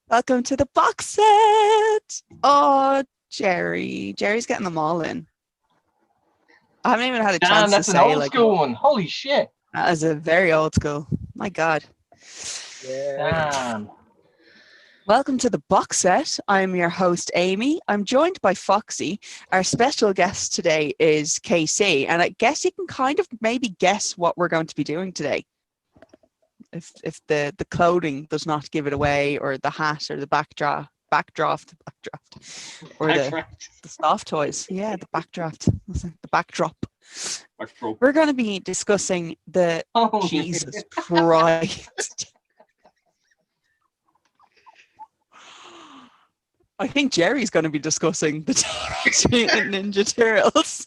Welcome to the box set. Oh, Gerry's getting them all in. I haven't even had a chance that's to an say old school one. Holy shit. That is a very old school. My God. Yeah. Damn. Welcome to the box set. I'm your host, Amy. I'm joined by Foxy. Our special guest today is KC, and I guess you can kind of maybe guess what we're going to be doing today. If the clothing does not give it away, or the hat, or the backdraft, or the soft toys. Yeah, the backdraft, the backdrop. We're going to be discussing the Jesus Christ. I think Gerry's going to be discussing the Teenage Mutant Ninja Turtles.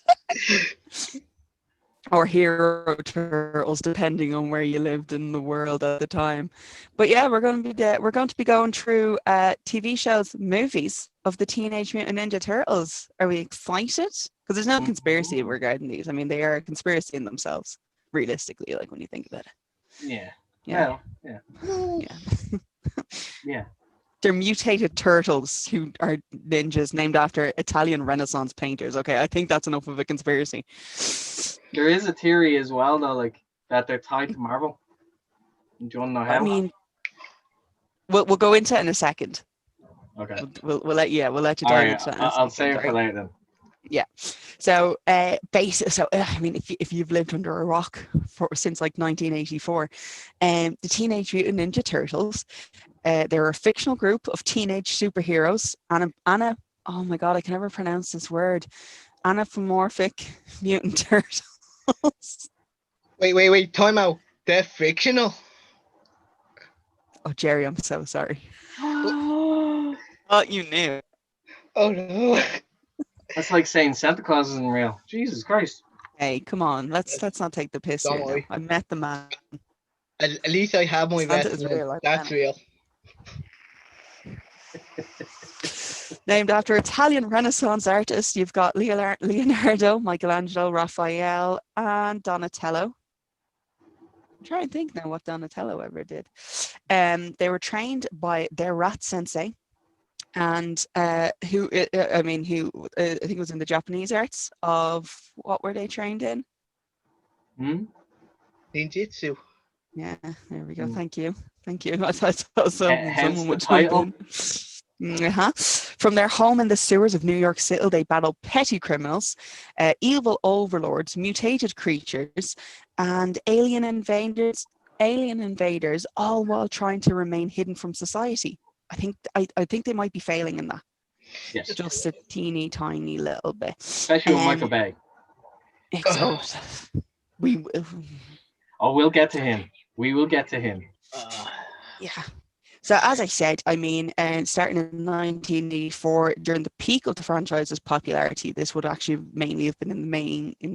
Or Hero Turtles, depending on where you lived in the world at the time. But yeah, we're going to be going through TV shows, movies of the Teenage Mutant Ninja Turtles. Are we excited? Because there's no conspiracy regarding these. I mean, they are a conspiracy in themselves, realistically, like when you think about it. Yeah. Yeah. Well, yeah. Yeah. Yeah. They're mutated turtles who are ninjas named after Italian Renaissance painters. Okay, I think that's enough of a conspiracy. There is a theory as well, though, like that they're tied to Marvel. Do you want to know how? I mean, we'll go into it in a second. Okay. We'll let you dive into that. I'll save it for later then. Yeah. So, I mean, if you've lived under a rock since like 1984, the Teenage Mutant Ninja Turtles, they're a fictional group of teenage superheroes. Anna, oh my God, I can never pronounce this word. Anamorphic mutant turtles. Wait, time out. They're fictional. Oh, Gerry, I'm so sorry. Oh, you knew. Oh no. That's like saying Santa Claus isn't real. Jesus Christ. Hey, come on. Let's not take the piss here now. I met the man. At least I have my Santa best is one. real, That's real. Named after Italian Renaissance artists, you've got Leonardo, Michelangelo, Raphael, and Donatello. I'm trying to think now what Donatello ever did. They were trained by their rat sensei, and who I think it was in the Japanese arts of what were they trained in? Ninjutsu. Yeah, there we go. Thank you. I thought someone would jump in. From their home in the sewers of New York City, they battle petty criminals, evil overlords, mutated creatures, and alien invaders, all while trying to remain hidden from society. I think they might be failing in that. Yes. Just a teeny tiny little bit. Especially with Michael Bay. We'll get to him. We will get to him. Yeah. So as I said, I mean, starting in 1984, during the peak of the franchise's popularity, this would actually mainly have been in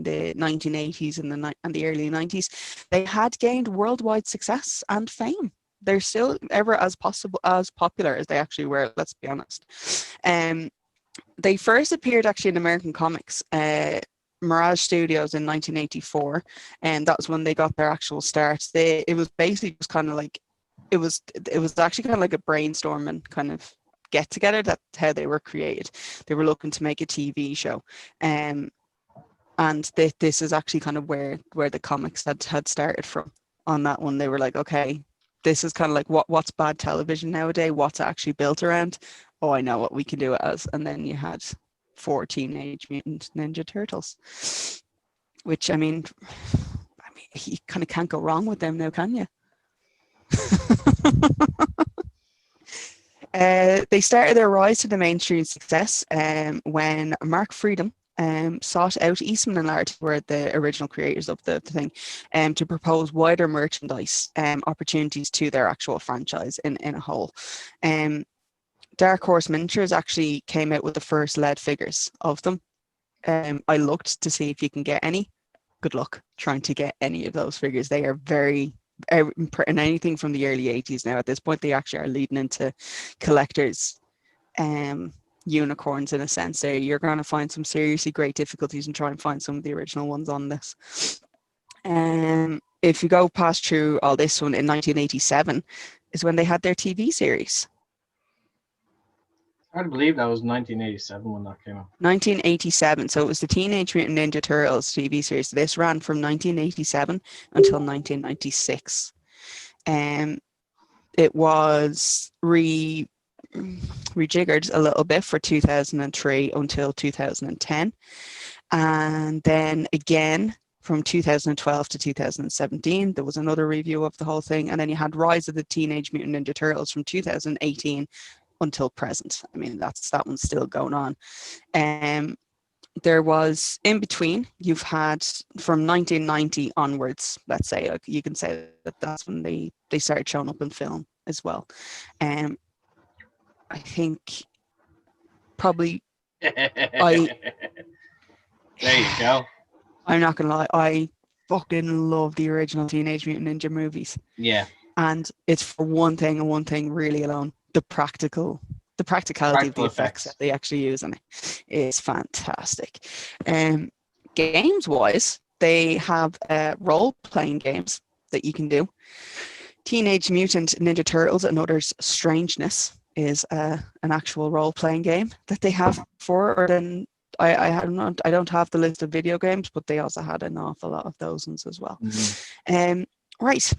the 1980s and the early 90s. They had gained worldwide success and fame. They're still ever as popular as they actually were. Let's be honest. They first appeared actually in American comics. Mirage Studios in 1984, and that was when they got their actual start. It was basically just kind of like it was actually kind of like a brainstorming kind of get together. That's how they were created. They were looking to make a TV show, and this is actually kind of where the comics had started from. On that one, they were like, okay, this is kind of like what's bad television nowadays. What's actually built around? Oh, I know what we can do it as. And then you had 4 Teenage Mutant Ninja Turtles, which I mean, you kind of can't go wrong with them now, can you? They started their rise to the mainstream success when Mark Freedom sought out Eastman and Laird, who were the original creators of the thing, to propose wider merchandise opportunities to their actual franchise in a whole. Dark Horse Miniatures actually came out with the first lead figures of them. I looked to see if you can get any. Good luck trying to get any of those figures. They are very, and anything from the early 80s now. At this point, they actually are leading into collectors' unicorns in a sense. There, you're going to find some seriously great difficulties and try and find some of the original ones on this. If you go past through all this one, in 1987 is when they had their TV series. Hard to believe that was 1987 when that came out. 1987. So it was the Teenage Mutant Ninja Turtles TV series. This ran from 1987 until 1996. It was rejiggered a little bit for 2003 until 2010. And then again, from 2012 to 2017, there was another review of the whole thing. And then you had Rise of the Teenage Mutant Ninja Turtles from 2018 until present. I mean, that one's still going on. There was, in between, you've had from 1990 onwards, let's say, like, you can say that that's when they started showing up in film as well. I think probably There you go. I'm not gonna lie, I fucking love the original Teenage Mutant Ninja movies. Yeah. And it's for one thing and one thing really alone. The practicality of the effects that they actually use in it is fantastic. Games wise, they have role-playing games that you can do. Teenage Mutant Ninja Turtles and Others Strangeness is an actual role-playing game that they have for, or then I don't have the list of video games, but they also had an awful lot of those ones as well. Mm-hmm. Right.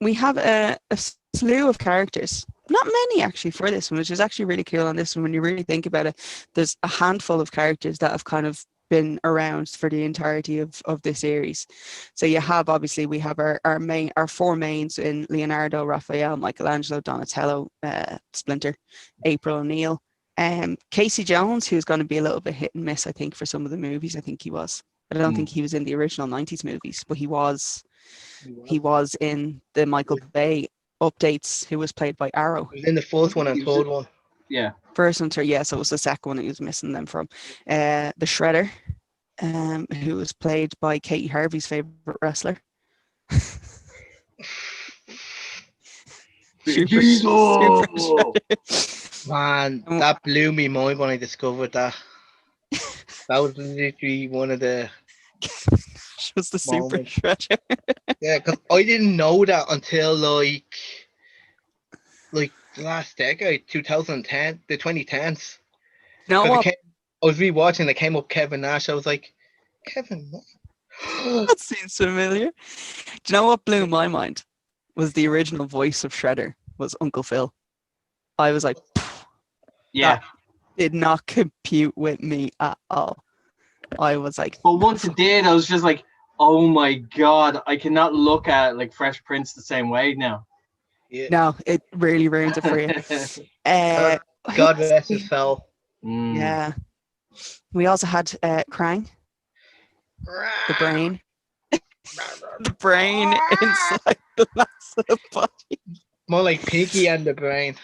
We have a slew of characters. Not many actually for this one, which is actually really cool on this one when you really think about it. There's a handful of characters that have kind of been around for the entirety of the series. So you have, obviously, we have our four mains in Leonardo, Raphael, Michelangelo, Donatello, Splinter, April O'Neil. Casey Jones, who's going to be a little bit hit and miss, I think, for some of the movies. I think he was. I don't think he was in the original 90s movies, but he was in the Michael Bay updates, who was played by Arrow. He was in the first one and third one. Yeah. First one, so it was the second one he was missing them from. The Shredder, who was played by Katie Harvey's favorite wrestler. Super Shredder. Man, that blew me mind when I discovered that. That was literally one of the was the Super moments. Shredder. Yeah, because I didn't know that until like the last decade, 2010, the 2010s. You know 'Cause what? I was rewatching. It came up Kevin Nash. I was like, Kevin. That seems familiar. Do you know what blew my mind? Was the original voice of Shredder was Uncle Phil. I was like, Yeah. that did not compute with me at all. I was like, But once it did, I was just like, oh my god, I cannot look at like Fresh Prince the same way now. Yeah. no, it really ruins it for you. God rest his soul. Yeah. We also had Krang, the brain. The brain inside the massive body. More like Pinky and the Brain.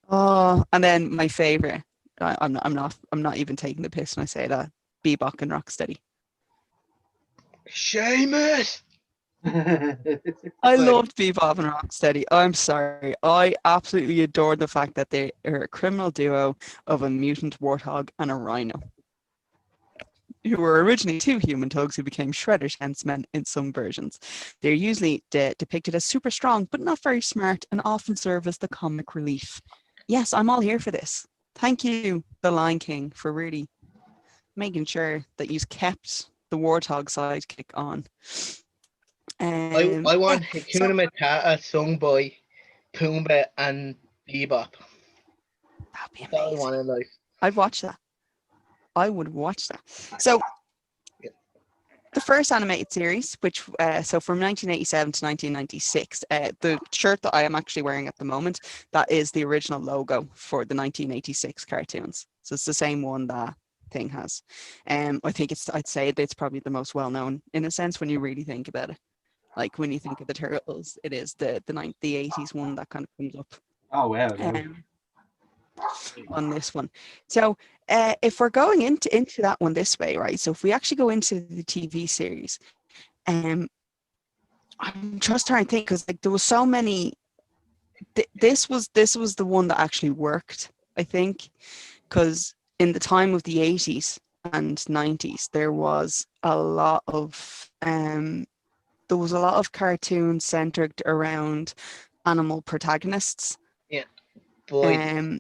Oh, and then my favorite. I'm not even taking the piss when I say that. Bebop and Rocksteady. Seamus. I loved Bebop and Rocksteady. I'm sorry. I absolutely adored the fact that they are a criminal duo of a mutant warthog and a rhino, who were originally two human thugs who became Shredder's henchmen in some versions. They're usually depicted as super strong, but not very smart, and often serve as the comic relief. Yes, I'm all here for this. Thank you, The Lion King, for really making sure that you've kept the warthog sidekick on. I want Hakuna Matata sung by Pumbaa and Bebop. That'd be That's all I amazing. want in life. I'd watch that. I would watch that. So, the first animated series, which so from 1987 to 1996, the shirt that I am actually wearing at the moment, that is the original logo for the 1986 cartoons. So it's the same one that thing has. I think I'd say it's probably the most well known in a sense when you really think about it. Like when you think of the Turtles, it is the 80s one that kind of comes up. Oh wow. On this one. So if we're going into that one this way, right? So if we actually go into the TV series, I'm just trying to think, because like there was so many. This was the one that actually worked, I think, because in the time of the 80s and 90s, there was a lot of cartoons centered around animal protagonists. Yeah. boy.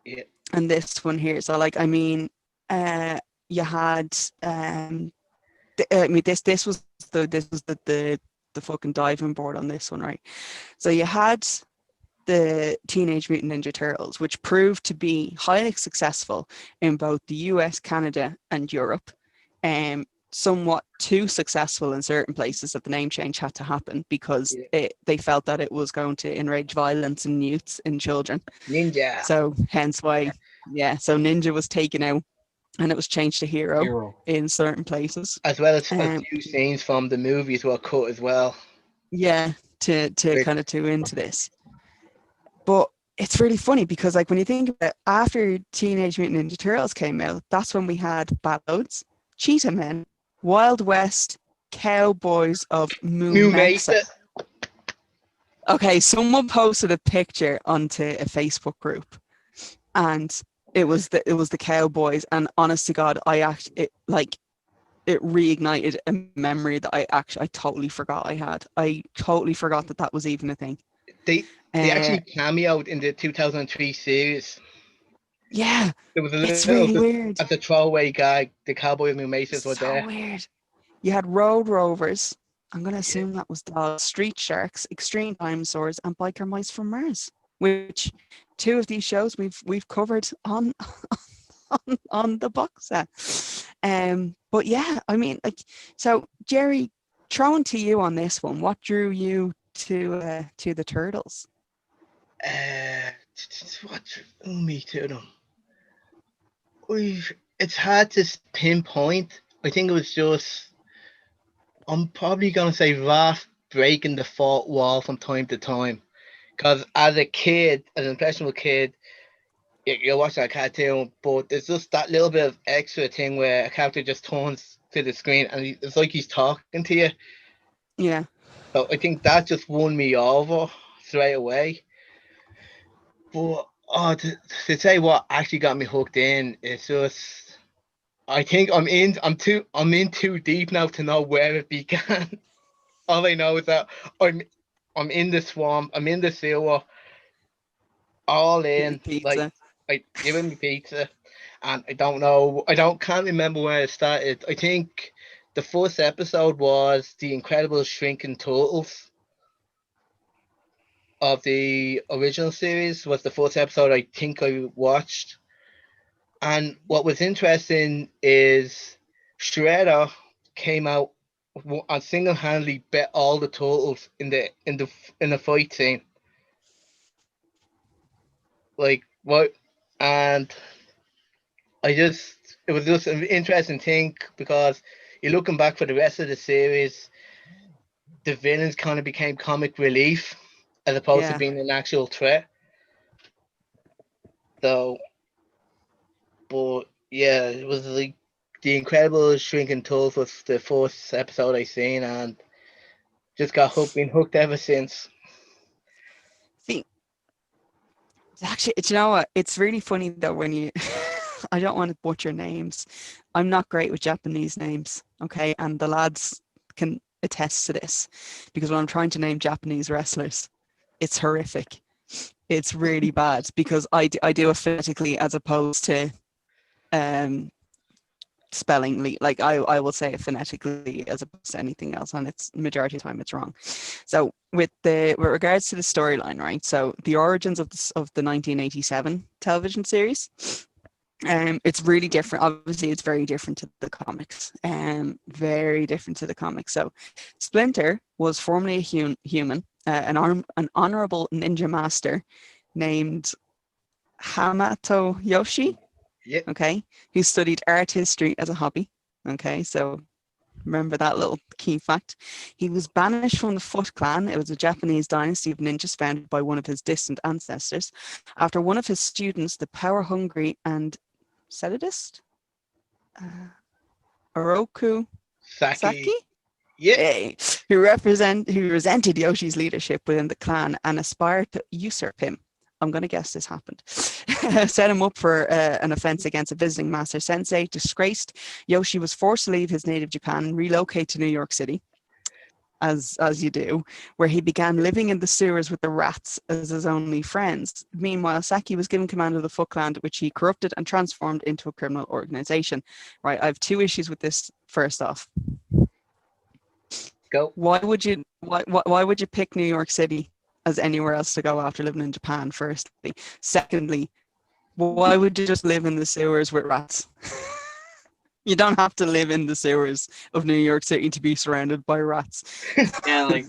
Yeah. And this one here. So like, I mean, you had I mean this was the fucking diving board on this one, right? So you had the Teenage Mutant Ninja Turtles, which proved to be highly successful in both the US, Canada, and Europe. Somewhat too successful in certain places that the name change had to happen because they felt that it was going to enrage violence in youths and children. Ninja. So hence why, so Ninja was taken out and it was changed to Hero. In certain places. As well as a few scenes from the movies were cut as well. Yeah, to kind of tune into this. But it's really funny because like when you think about it, after Teenage Mutant Ninja Turtles came out, that's when we had Battletoads, Cheetah Men, Wild West, Cowboys of Moo Mesa. Okay, someone posted a picture onto a Facebook group, and it was the Cowboys. And honest to God, it reignited a memory that I totally forgot I had. I totally forgot that was even a thing. They actually cameoed in the 2003 series. Yeah, there was it's really weird. As a throwaway guy, the Cowboy of New Mesas were there. So weird. You had Road Rovers. I'm going to assume that was dogs, Street Sharks, Extreme Dinosaurs, and Biker Mice from Mars, which two of these shows we've covered on the box set. But yeah, I mean, like, so Gerry, throwing to you on this one, what drew you to the Turtles? What drew me to them? It's hard to pinpoint. I think it was just, I'm probably going to say Raph breaking the fourth wall from time to time. Because as a kid, as an impressionable kid, you're watching a cartoon, but there's just that little bit of extra thing where a character just turns to the screen and it's like he's talking to you. Yeah. So I think that just won me over straight away. But to say what actually got me hooked in, it's just, I think I'm in too deep now to know where it began. All I know is that I'm in the swamp, I'm in the sewer, all in, pizza. like giving me pizza, and can't remember where it started. I think the first episode was The Incredible Shrinking Turtles of the original series. Was the first episode I think I watched. And what was interesting is Shredder came out and single-handedly bet all the turtles in the fight scene. Like what? And it was just an interesting thing because you're looking back for the rest of the series, the villains kind of became comic relief as opposed to being an actual threat. So, but yeah, it was like The Incredible Shrinking Turtles was the first episode I seen and just been hooked ever since. See, actually, you know what? It's really funny though when you. I don't want to butcher names. I'm not great with Japanese names, okay? And the lads can attest to this because when I'm trying to name Japanese wrestlers, it's horrific. It's really bad because I do it phonetically as opposed to spelling. Like I will say it phonetically as opposed to anything else, and it's majority of the time it's wrong. So with regards to the storyline, right? So the origins of the 1987 television series. It's really different. Obviously, it's very different to the comics. Very different to the comics. So, Splinter was formerly a human, an honorable ninja master named Hamato Yoshi. Yeah. Okay, who studied art history as a hobby. Okay, so remember that little key fact. He was banished from the Foot Clan. It was a Japanese dynasty of ninjas founded by one of his distant ancestors. After one of his students, the power-hungry and sadist, Oroku Saki? Yeah. Who resented Yoshi's leadership within the clan and aspired to usurp him. I'm going to guess this happened. Set him up for an offense against a visiting master sensei. Disgraced, Yoshi was forced to leave his native Japan and relocate to New York City. as you do, where he began living in the sewers with the rats as his only friends. Meanwhile, Saki was given command of the Foot Clan, which he corrupted and transformed into a criminal organization. Right, I have two issues with this. First off, Go. why would you pick New York City as anywhere else to go after living in Japan? Firstly, secondly, why would you just live in the sewers with rats? You don't have to live in the sewers of New York City to be surrounded by rats. Yeah, like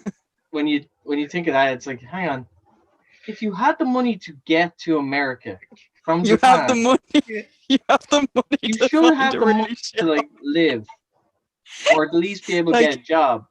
when you think of that, it's like, hang on. If you had the money to get to America from You Japan, have the money. You have the money. you to should find have a the money really to like live, or at least be able to Like- get a job.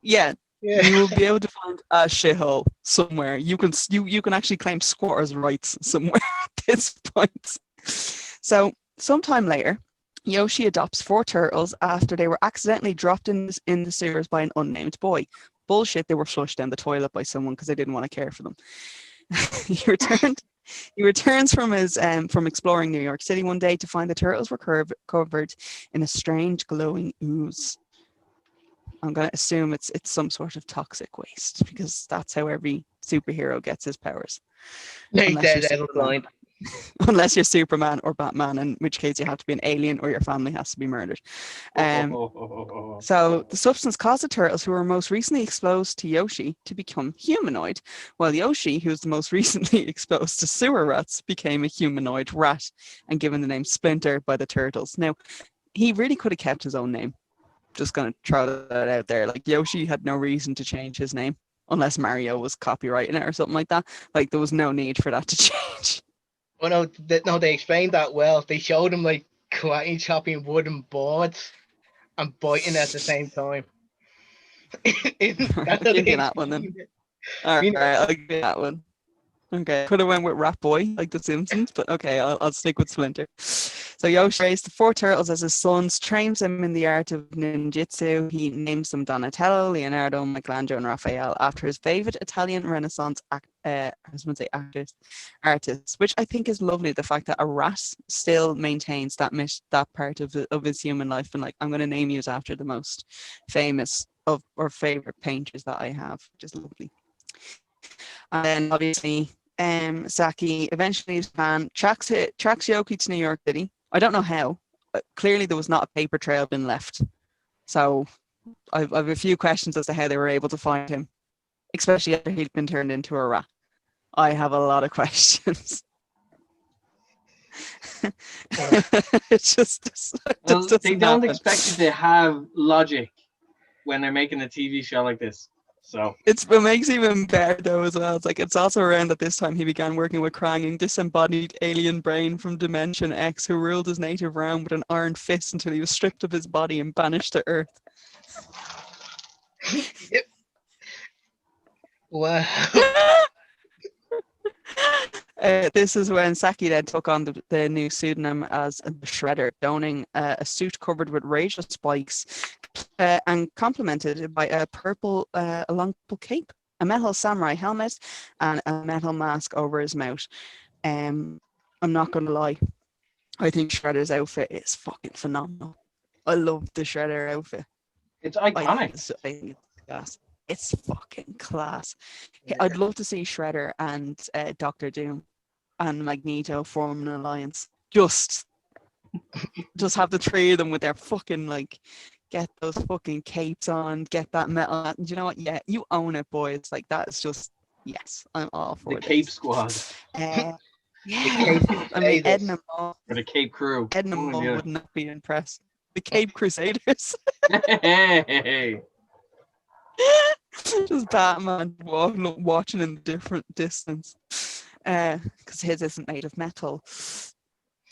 Yeah, Yeah. you will be able to find a shithole somewhere. You can actually claim squatters' rights somewhere at this point. So sometime later, Yoshi adopts 4 turtles after they were accidentally dropped in the sewers by an unnamed boy. Bullshit, they were flushed down the toilet by someone because they didn't want to care for them. He returns from exploring New York City one day to find the turtles were covered in a strange glowing ooze. I'm going to assume it's some sort of toxic waste because that's how every superhero gets his powers. Like Unless you're that little Superman. blind. Unless you're Superman or Batman, in which case you have to be an alien or your family has to be murdered. So the substance caused the turtles who were most recently exposed to Yoshi to become humanoid, while Yoshi, who was the most recently exposed to sewer rats, became a humanoid rat and given the name Splinter by the turtles. Now, he really could have kept his own name. Just going to throw that out there. Like, Yoshi had no reason to change his name unless Mario was copyrighting it or something like that. Like, there was no need for that to change. Oh no, they explained that well. They showed him like karate chopping wooden boards and biting at the same time. That's I'll give you that one then. All right, I'll give you that one. Okay, could have went with Rat Boy, like The Simpsons, but okay, I'll stick with Splinter. So Yoshi raised the 4 turtles as his sons, trains them in the art of ninjutsu. He names them Donatello, Leonardo, Michelangelo, and Raphael after his favorite Italian Renaissance artists, which I think is lovely. The fact that a rat still maintains that part of his human life, and like, I'm going to name you after the most famous of or favorite painters that I have, which is lovely. And then obviously, Saki eventually leaves Japan, tracks Yoki to New York City. I don't know how. But clearly, there was not a paper trail been left. So I've a few questions as to how they were able to find him, especially after he'd been turned into a rat. I have a lot of questions. It's just Well, they don't happen. expect you to have logic when they're making a TV show like this. So It makes it even better though as well. It's like it's also around at this time he began working with Krang, a disembodied alien brain from Dimension X who ruled his native realm with an iron fist until he was stripped of his body and banished to Earth. Yep. Wow. This is when Saki then took on the new pseudonym as the Shredder, donning a suit covered with razor spikes and complemented by a long purple cape, a metal samurai helmet, and a metal mask over his mouth. I'm not going to lie. I think Shredder's outfit is fucking phenomenal. I love the Shredder outfit. it's iconic. I think it's class. It's fucking class. I'd love to see Shredder and Doctor Doom and Magneto form an alliance. Just have the 3 of them with their fucking, like, get those fucking capes on, get that metal. And you know what? Yeah, you own it, boys. Like, that is just, yes, I'm all for The this. Cape Squad Yeah. Cape I mean, Crusaders. Edna Moore or the Cape Crew. would not be impressed. The Cape Crusaders. Hey. Just Batman watching in the different distance. Because his isn't made of metal.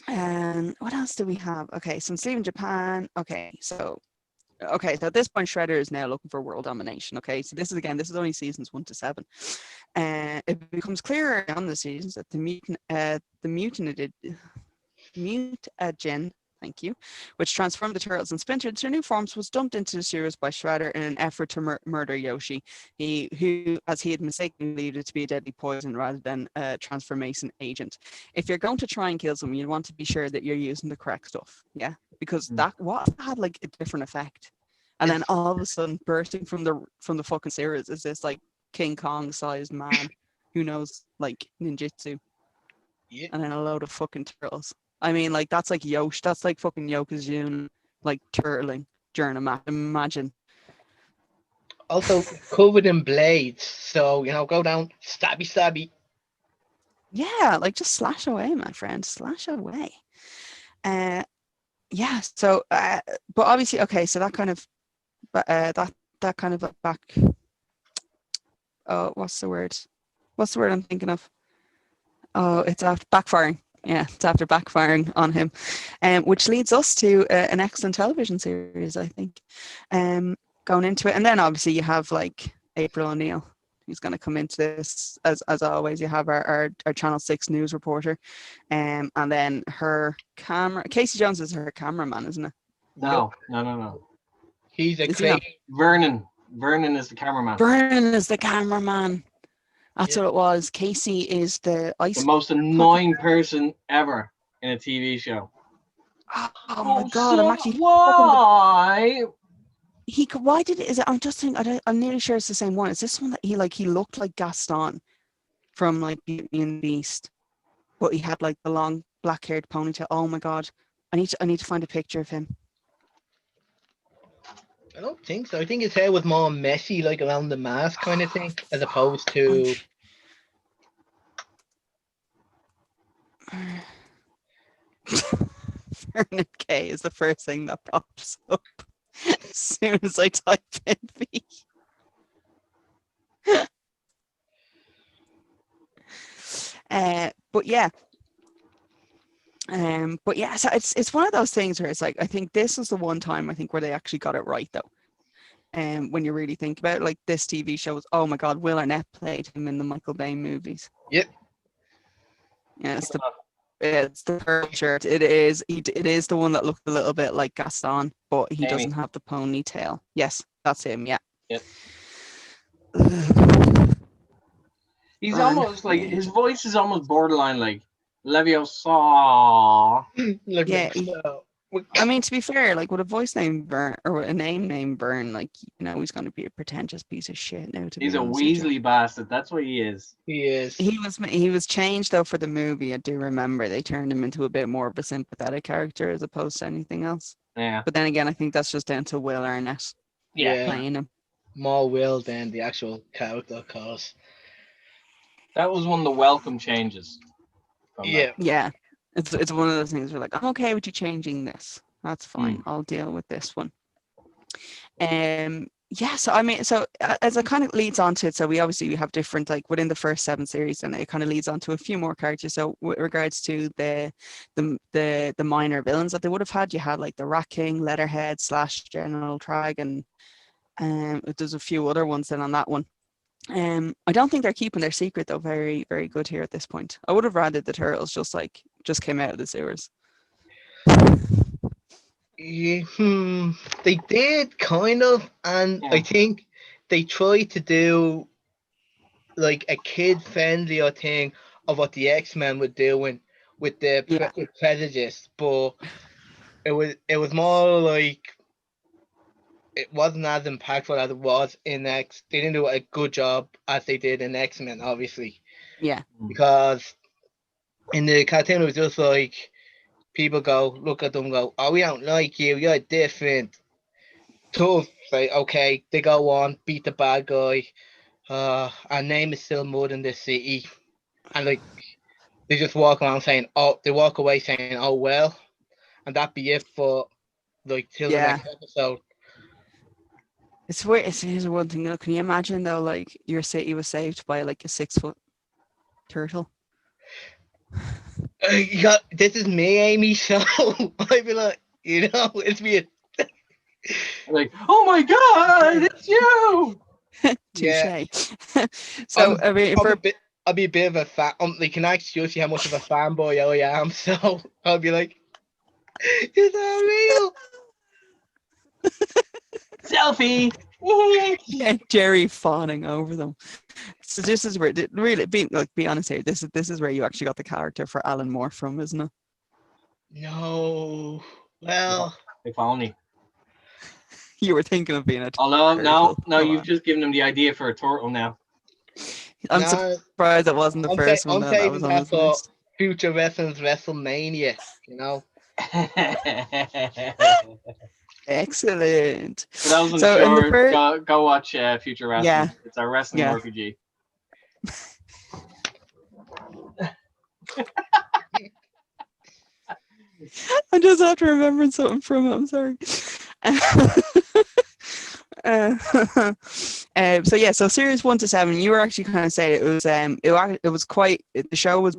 And what else do we have? Okay, so I'm leaving Japan. Okay, so at this point, Shredder is now looking for world domination. Okay, so this is only seasons 1 to 7. It becomes clearer on the seasons that the mutagen, thank you, which transformed the turtles and Splinter into their new forms, was dumped into the sewers by Shredder in an effort to murder Yoshi, who, as he had mistakenly believed it to be a deadly poison rather than a transformation agent. If you're going to try and kill someone, you want to be sure that you're using the correct stuff, yeah? Because what if it had like a different effect? And then all of a sudden, bursting from the fucking series is this like King Kong sized man who knows like ninjutsu, Yeah. and then a load of fucking turtles. I mean, like that's like Yosh. That's like fucking Yokozuna, like turtling during a match. Imagine. Also covered in blades, so go down, stabby, stabby. Yeah, like just slash away, my friend. Slash away. Yeah. So, but obviously, okay. So that kind of, that kind of back. Oh, what's the word? What's the word I'm thinking of? Oh, it's after backfiring. Yeah, it's after backfiring on him, which leads us to an excellent television series, I think. Going into it, and then obviously you have like April O'Neil, who's going to come into this as always. You have our Channel 6 news reporter, and then her camera. Casey Jones is her cameraman, isn't it? No. He's a Is he not? crazy. Vernon is the cameraman. Vernon is the cameraman. That's Yeah. what it was. Casey is the ice. The most annoying person ever in a TV show. Oh my god! so I'm actually why? Why did it? Is it? I'm just thinking. I'm nearly sure it's the same one. Is this one that he looked like Gaston from like Beauty and the Beast, but he had like the long black-haired ponytail. Oh my god! I need to find a picture of him. I don't think so. I think his hair was more messy, like around the mask kind of thing, as opposed to. Vernon K is the first thing that pops up as soon as I type in V. But yeah. So it's one of those things where it's like, I think this is the one time I think where they actually got it right though. When you really think about it, like this TV show was, oh my god, Will Arnett played him in the Michael Bay movies. Yep. Yeah, it's the third shirt. It is the one that looked a little bit like Gaston, but he doesn't have the ponytail. Yes, that's him. Yeah. Yep. He's Burn. almost like his voice is almost borderline like Leviosa. Yeah. I mean, to be fair, like with a voice name Burn or with a name named Burn, like he's going to be a pretentious piece of shit now. He's a Weasley bastard. That's what he is. He is. He was changed though for the movie. I do remember they turned him into a bit more of a sympathetic character as opposed to anything else. Yeah. But then again, I think that's just down to Will Arnett playing him. More Will than the actual character, of course. That was one of the welcome changes. Yeah. It's one of those things where like, I'm okay with you changing this. That's fine. I'll deal with this one. So I mean, so as it kind of leads on to it, so we have different, like within the first 7 series, and it kind of leads on to a few more characters. So with regards to the minor villains that they would have had, you had like the Rat King, Leatherhead, Slash, General Dragon, and there's a few other ones then on that one. I don't think they're keeping their secret though very, very good here at this point. I would have rather the Turtles just came out of the sewers. Yeah, they did kind of, and I think they tried to do like a kid-friendlier thing of what the X-Men were doing with the with Prejudice, but it was more like it wasn't as impactful as it was in X. They didn't do a good job as they did in X-Men, obviously. Yeah. Because in the cartoon, it was just like people look at them, go, "Oh, we don't like you. You're different." Tough, like okay, they go on, beat the bad guy. Our name is still mud in this city, and like they just walk around saying, "Oh," they walk away saying, "Oh well," and that be it for like till the next episode. It's weird. Here's one thing though. Can you imagine though, like your city was saved by like a 6-foot turtle? This is me, Amy. So I'd be like, it's me. Like, oh my god, it's you. Touche. So I mean, I'll be a bit of a fan. They can actually see how much of a fanboy I am. So I'll be like, is that real? Selfie. Yeah, Gerry fawning over them. So this is where really be honest here. This is where you actually got the character for Alan Moore from, isn't it? No. Well, if only. You were thinking of being a Although, turtle. no, Come you've on. just given him the idea for a turtle now. I'm Nah, surprised it wasn't the first one I'm that was saving on that his for list. future wrestling's WrestleMania. You know. Excellent. For those So in the unsure, first, go watch Future yeah, Wrestling. It's a wrestling yeah. RPG. I'm just after remembering something from it. I'm sorry. So yeah, so series 1 to 7, you were actually kind of saying it was quite the show was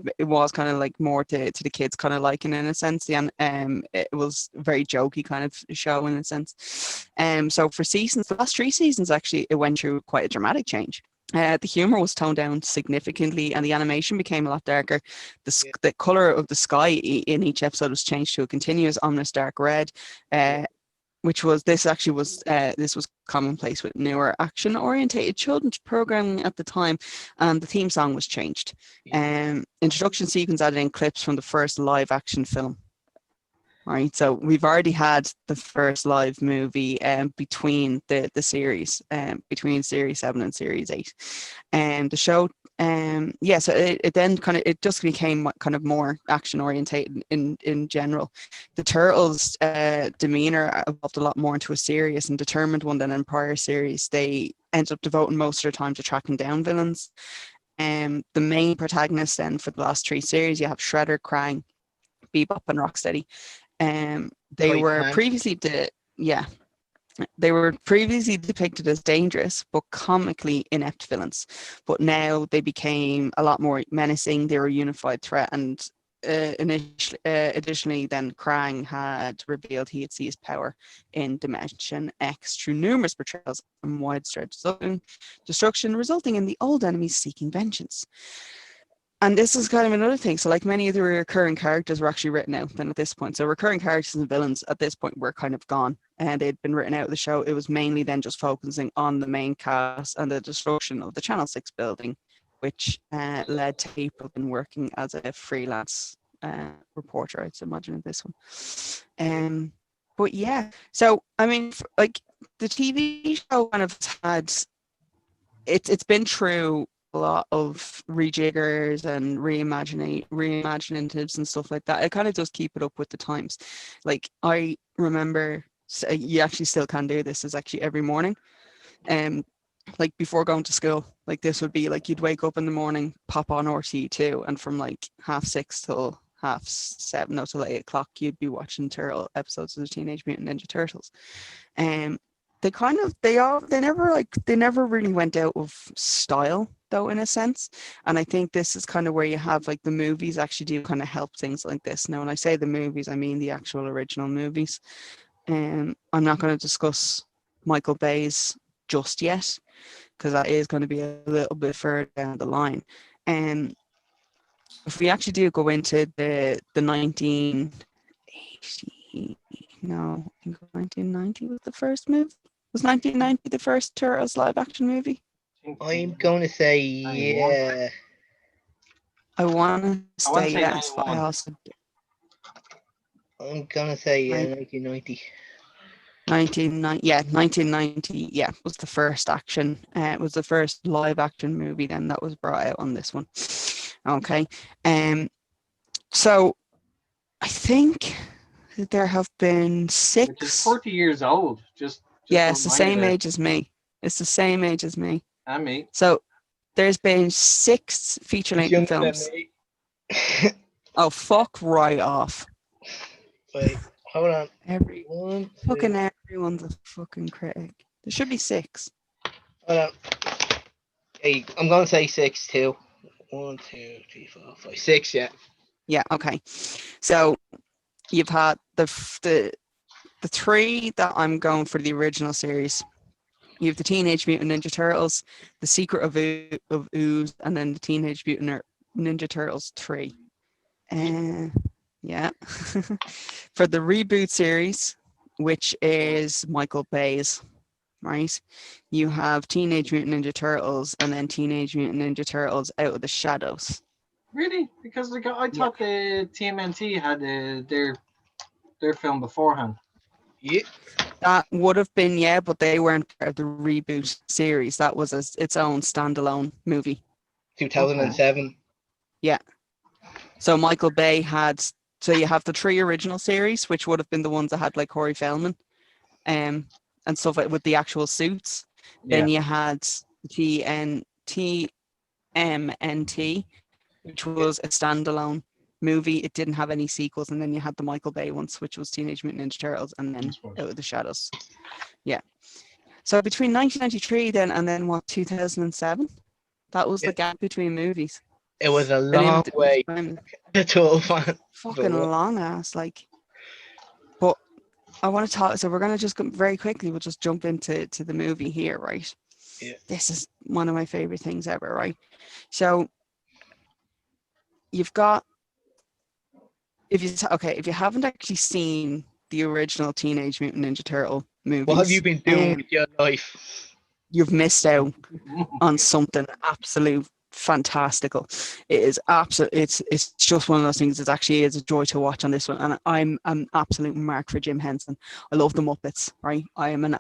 kind of like more to the kids kind of liking in a sense. It was very jokey kind of show in a sense. So for seasons, the last 3 seasons actually, it went through quite a dramatic change. The humor was toned down significantly, and the animation became a lot darker. The color of the sky in each episode was changed to a continuous ominous dark red. Which was this was commonplace with newer action orientated children's programming at the time, and the theme song was changed. Introduction sequence added in clips from the first live action film. Right, so we've already had the first live movie between the series, between series 7 and series 8, and the show. So it then it just became kind of more action orientated in general. The turtles' demeanor evolved a lot more into a serious and determined one than in prior series. They ended up devoting most of their time to tracking down villains. The main protagonists then for the last 3 series, you have Shredder, Krang, Bebop, and Rocksteady. They were previously depicted as dangerous but comically inept villains, but now they became a lot more menacing. They were a unified threat, and additionally, then Krang had revealed he had seized power in Dimension X through numerous betrayals and widespread destruction, resulting in the old enemies seeking vengeance. And this is kind of another thing. So like many of the recurring characters were actually written out then at this point. So recurring characters and villains at this point were kind of gone, and they'd been written out of the show. It was mainly then just focusing on the main cast and the destruction of the Channel 6 building, which led to April working as a freelance reporter, I'd imagine, in this one. But yeah, so I mean, like the TV show kind of had, it's been through a lot of rejiggers and reimaginatives and stuff like that. It kind of does keep it up with the times. Like I remember, you actually still can do this, is actually every morning, like before going to school, like this would be like you'd wake up in the morning, pop on RTE2, and from like 6:30 till 7:30, no, till 8 o'clock, you'd be watching turtle episodes of the Teenage Mutant Ninja Turtles. They never really went out of style though, in a sense. And I think this is kind of where you have like the movies actually do kind of help things like this. Now, when I say the movies, I mean the actual original movies. I'm not going to discuss Michael Bay's just yet, because that is going to be a little bit further down the line. If we actually do go into the 1980, no, I think 1990 was the first movie. Was 1990 the first Turtles live action movie? I'm going to say yeah. I want to say yes, but I 91. also I'm going to say yeah, 1990. 1990, yeah, was the first action. It was the first live action movie then that was brought out on this one. Okay, so I think there have been 6. Which is 40 years old. Just yeah, a it's the reminder same there. age as me. It's the same age as me. And me. So there's been 6 feature-length Younger films. than me. Oh, fuck right off. Wait, hold on. Fucking everyone's a fucking critic. There should be 6. Hold on. Hey, I'm going to say 6 too. 1, 2, 3, 4, 5, 6, yeah. Yeah, okay. So you've had the 3 that I'm going for the original series. You have the Teenage Mutant Ninja Turtles, The Secret of Ooze, and then the Teenage Mutant Ninja Turtles 3. Yeah. For the reboot series, which is Michael Bay's, right? You have Teenage Mutant Ninja Turtles and then Teenage Mutant Ninja Turtles Out of the Shadows. Really? Because I thought the TMNT had their film beforehand. Yeah. That would have been, yeah, but they weren't part of the reboot series. That was its own standalone movie. 2007. Yeah. So Michael Bay had, so you have the 3 original series, which would have been the ones that had like Corey Feldman, and stuff like with the actual suits. Then you had TMNT, which was a standalone movie. It didn't have any sequels. And then you had the Michael Bay ones, which was Teenage Mutant Ninja Turtles, and then Out of the Shadows. Yeah. So between 1993 then and then 2007, that was the gap between movies. It was a long way. The total fan. Fucking long ass, like. But I want to talk. So we're gonna just very quickly. We'll just jump into the movie here, right? Yeah. This is one of my favorite things ever, right? So you've got, if you haven't actually seen the original Teenage Mutant Ninja Turtle movies, what have you been doing with your life? You've missed out on something absolute fantastical. It is absolute. It's just one of those things. It actually is a joy to watch on this one, and I'm an absolute mark for Jim Henson. I love the Muppets, right? I am an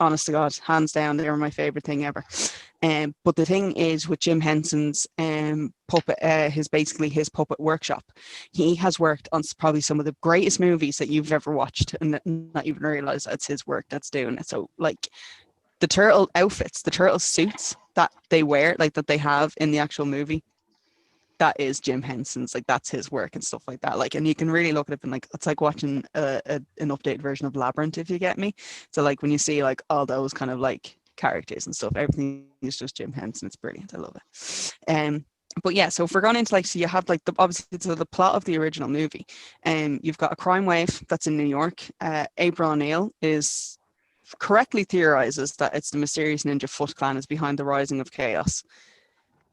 honest to God, hands down, they were my favorite thing ever. But the thing is with Jim Henson's puppet, his puppet workshop, he has worked on probably some of the greatest movies that you've ever watched, and not even realize that's his work that's doing it. So like the turtle outfits, the turtle suits that they wear, like that they have in the actual movie, that is Jim Henson's, like that's his work and stuff like that. Like, and you can really look at it and like, it's like watching an updated version of Labyrinth, if you get me. So like when you see like all those kind of like characters and stuff, everything is just Jim Henson. It's brilliant. I love it. But yeah, so if we're going into like, so you have like obviously so the plot of the original movie, and you've got a crime wave that's in New York. April O'Neil is correctly theorizes that it's the mysterious ninja Foot Clan is behind the rising of chaos.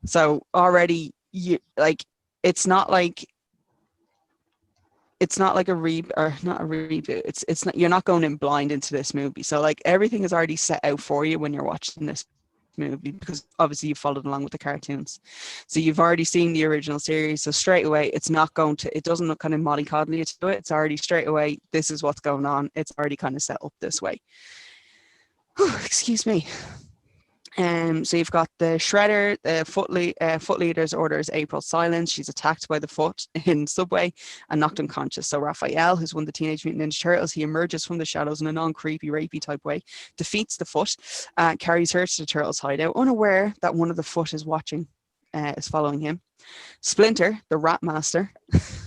So already it's not like a reboot, or not a reboot. It's not, you're not going in blind into this movie. So like everything is already set out for you when you're watching this movie, because obviously you followed along with the cartoons. So you've already seen the original series. So straight away, it doesn't look kind of mollycoddly to it. It's already straight away, this is what's going on. It's already kind of set up this way. Excuse me. So you've got the Shredder, the Foot Leader's orders April silence. She's attacked by the Foot in subway and knocked unconscious. So Raphael, who's one of the Teenage Mutant Ninja Turtles, he emerges from the shadows in a non-creepy, rapey type way, defeats the Foot, carries her to the Turtles' hideout, unaware that one of the Foot is watching, is following him. Splinter, the Rat Master,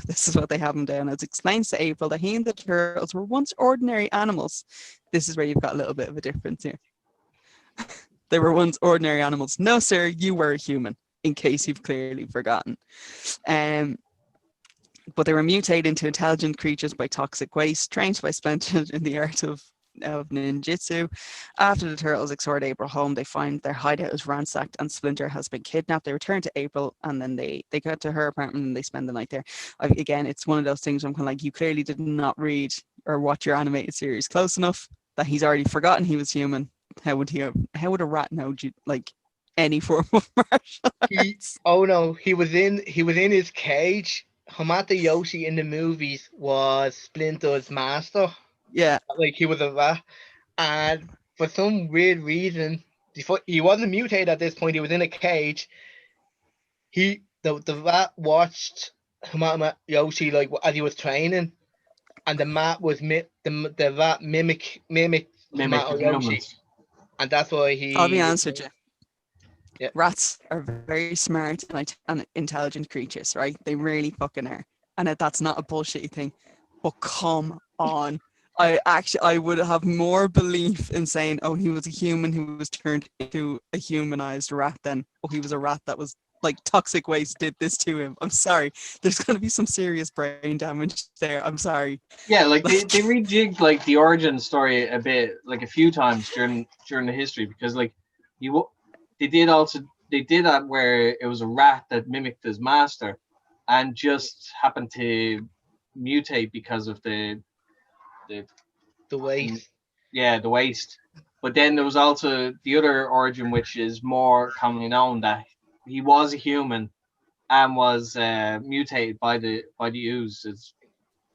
this is what they have him down as, explains to April that he and the Turtles were once ordinary animals. This is where you've got a little bit of a difference here. They were once ordinary animals. No, sir, you were a human, in case you've clearly forgotten. But they were mutated into intelligent creatures by toxic waste, trained by Splinter in the art of ninjutsu. After the Turtles exhort April home, they find their hideout is ransacked and Splinter has been kidnapped. They return to April, and then they go to her apartment and they spend the night there. Again, it's one of those things where I'm kind of like, you clearly did not read or watch your animated series close enough that he's already forgotten he was human. How would a rat know like any form of martial arts? He was in his cage. Hamata Yoshi in the movies was Splinter's master. Yeah. Like he was a rat. And for some weird reason, he wasn't mutated at this point, he was in a cage. The rat watched Hamata Yoshi like as he was training, and the rat was the rat mimic Hamata Yoshi. And that's why I'll be honest with you. Yeah. Rats are very smart and intelligent creatures, right? They really fucking are. And that's not a bullshit thing. But come on. I would have more belief in saying, oh, he was a human who was turned into a humanized rat than, oh, he was a rat that was like toxic waste did this to him. I'm sorry. There's going to be some serious brain damage there. I'm sorry. Yeah, like they rejigged like the origin story a bit, like a few times during the history, because like they did that where it was a rat that mimicked his master and just happened to mutate because of the waste. Yeah, the waste. But then there was also the other origin, which is more commonly known, that he was a human and was mutated by the ooze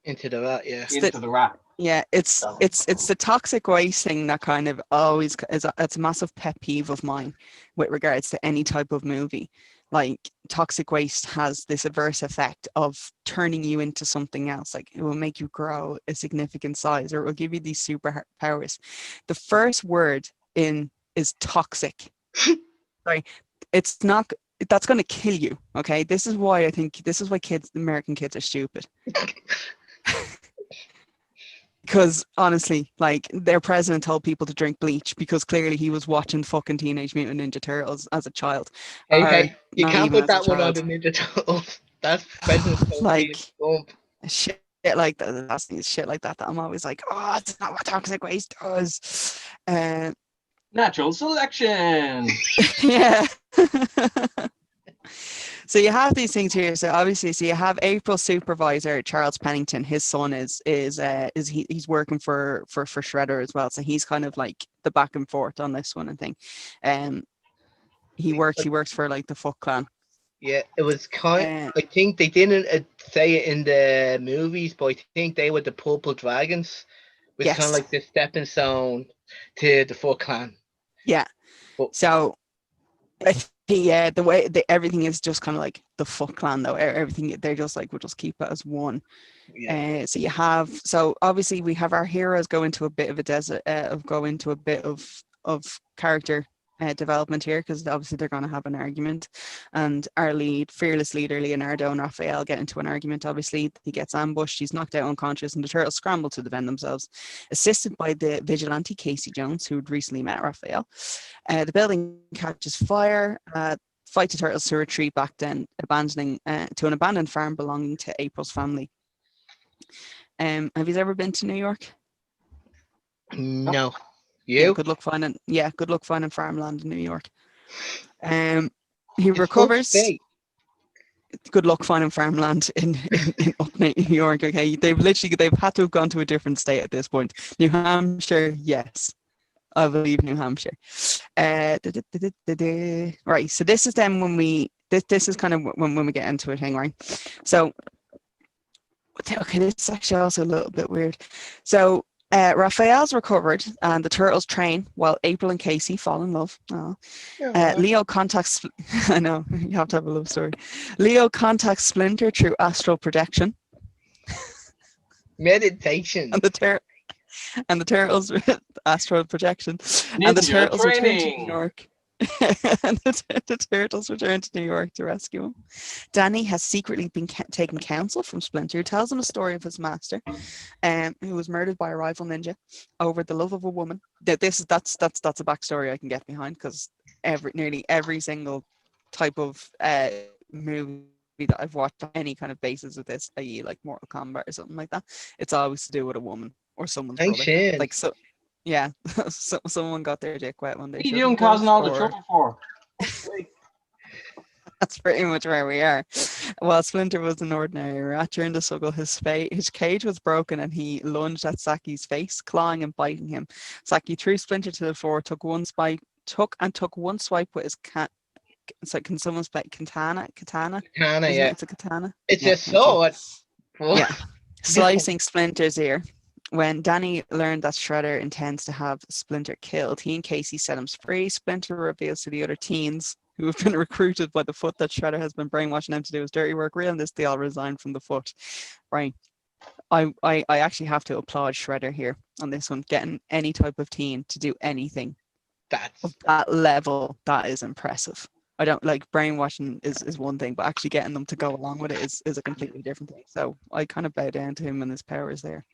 into the rat. Yeah, it's the toxic waste thing that kind of always it's a massive pet peeve of mine with regards to any type of movie. Like toxic waste has this adverse effect of turning you into something else. Like it will make you grow a significant size, or it will give you these superpowers. The first word in is toxic. Sorry, it's not. That's going to kill you. Okay, this is why American kids are stupid. Because honestly, like their president told people to drink bleach because clearly he was watching fucking Teenage Mutant Ninja Turtles as a child. Hey, you Not can't even put as a that one on child. the Ninja Turtles. That's President Like Sophie's bump. shit like that. That's shit like that. That I'm always like, oh, it's not what toxic waste does. Natural selection. Yeah. So you have these things here. So obviously, so you have April's supervisor, Charles Pennington. His son he's working for Shredder as well. So he's kind of like the back and forth on this one and thing. He works for like the Foot Clan. Yeah, it was kind. Uh, I think they didn't say it in the movies, but I think they were the Purple Dragons. It was kind of yes. like the stepping stone to the Foot Clan. Yeah. But So I think, yeah, the way everything is just kind of like the Foot Clan though. Everything they're just like we'll just keep it as one. yeah, So obviously we have our heroes go into a bit of a desert go into a bit of character development here, because obviously they're going to have an argument, and our fearless leader Leonardo and Raphael get into an argument. Obviously he gets ambushed, he's knocked out unconscious, and the turtles scramble to defend themselves, assisted by the vigilante Casey Jones, who had recently met Raphael. The building catches fire. Fight the turtles to retreat back, then abandoning to an abandoned farm belonging to April's family. Have you ever been to New York? no, Yeah, you. good luck finding farmland in New York. He It's recovers. state. Good luck finding farmland in upstate New York. Okay, they've had to have gone to a different state at this point. New Hampshire, yes, I believe New Hampshire. Right, so this is then when this is kind of when we get into a thing, right? So okay, this is actually also a little bit weird. So Raphael's recovered and the turtles train while April and Casey fall in love. Leo contacts, I know, you have to have a love story. Leo contacts Splinter through astral projection. Meditation. And the turtles, astral projection. Ninja And the turtles return to New training. York. And the turtles return to New York to rescue him. Danny has secretly been taken counsel from Splinter, who tells him a story of his master, who was murdered by a rival ninja over the love of a woman. That's a backstory I can get behind, because nearly every single type of movie that I've watched on any kind of basis of this, i.e. like Mortal Kombat or something like that, it's always to do with a woman or someone's brother. Ancient. Like so. Yeah, so someone got their dick wet when they What are you shouldn't doing causing have, all the or trouble for? that's pretty much where we are. While Splinter was an ordinary rat during the struggle, his cage was broken and he lunged at Saki's face, clawing and biting him. Saki threw Splinter to the floor, took one swipe with his cat. So can someone spell katana? Katana, Isn't yeah. it? It's a katana. It's Yeah, a thank you. sword. Yeah, slicing Splinter's ear. When Danny learned that Shredder intends to have Splinter killed, he and Casey set him free. Splinter reveals to the other teens who have been recruited by the Foot that Shredder has been brainwashing them to do his dirty work. Real this, they all resigned from the Foot. Right. I actually have to applaud Shredder here on this one. Getting any type of teen to do anything of that level, that is impressive. I don't like brainwashing is one thing, but actually getting them to go along with it is a completely different thing. So I kind of bow down to him and his powers there.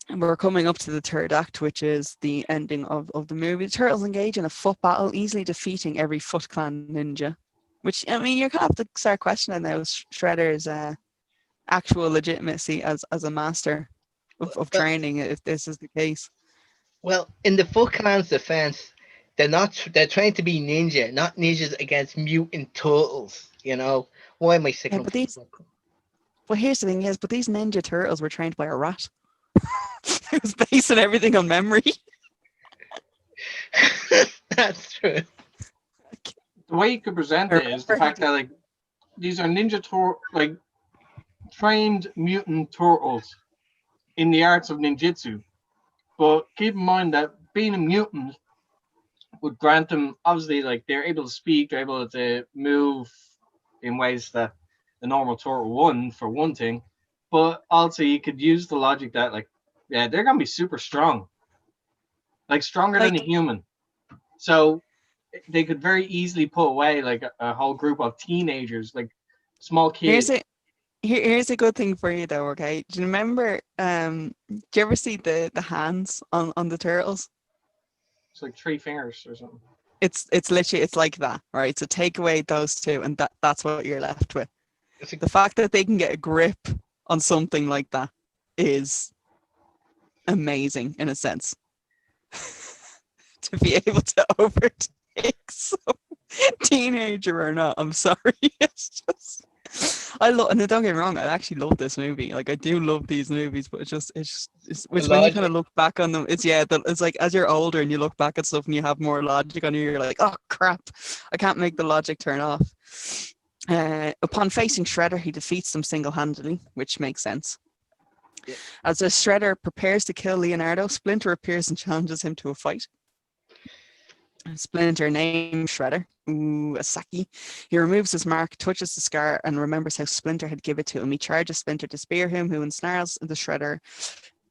And we're coming up to the third act, which is the ending of the movie. The turtles engage in a foot battle, easily defeating every Foot Clan ninja. Which, I mean, you're going to have to start questioning now Shredder's actual legitimacy as a master of training, if this is the case. Well, in the Foot Clan's defense, they're trying to be ninja, not ninjas against mutant turtles, you know? Why am I sick of Well, here's the thing is, but these Ninja Turtles were trained by a rat. It was basing everything on memory. That's true. The way you could present it is the fact that like these are trained mutant turtles in the arts of ninjutsu. But keep in mind that being a mutant would grant them, obviously, like they're able to speak, they're able to move in ways that the normal turtle wouldn't, for one thing. But also, you could use the logic that, like, yeah, they're gonna be super strong, like stronger than a Like, human. So they could very easily put away like a whole group of teenagers, like small here's kids. a here's a good thing for you though, okay? Do you remember do you ever see the hands on the turtles? It's like 3 fingers or something. It's literally it's like that, right? So take away those two and that's what you're left with. It's a, The fact that they can get a grip on something like that is amazing in a sense. To be able to overtake some teenager or not, I'm sorry. It's just I love, and don't get me wrong, I actually love this movie. Like I do love these movies, but it's the when you kind of logic. look back on them, it's like as you're older and you look back at stuff and you have more logic on you, you're like, oh crap, I can't make the logic turn off. Upon facing Shredder, he defeats them single-handedly, which makes sense. Yeah. As the Shredder prepares to kill Leonardo, Splinter appears and challenges him to a fight. Splinter named Shredder Asaki. He removes his mark, touches the scar, and remembers how Splinter had given it to him. He charges Splinter to spear him, who ensnarls the Shredder.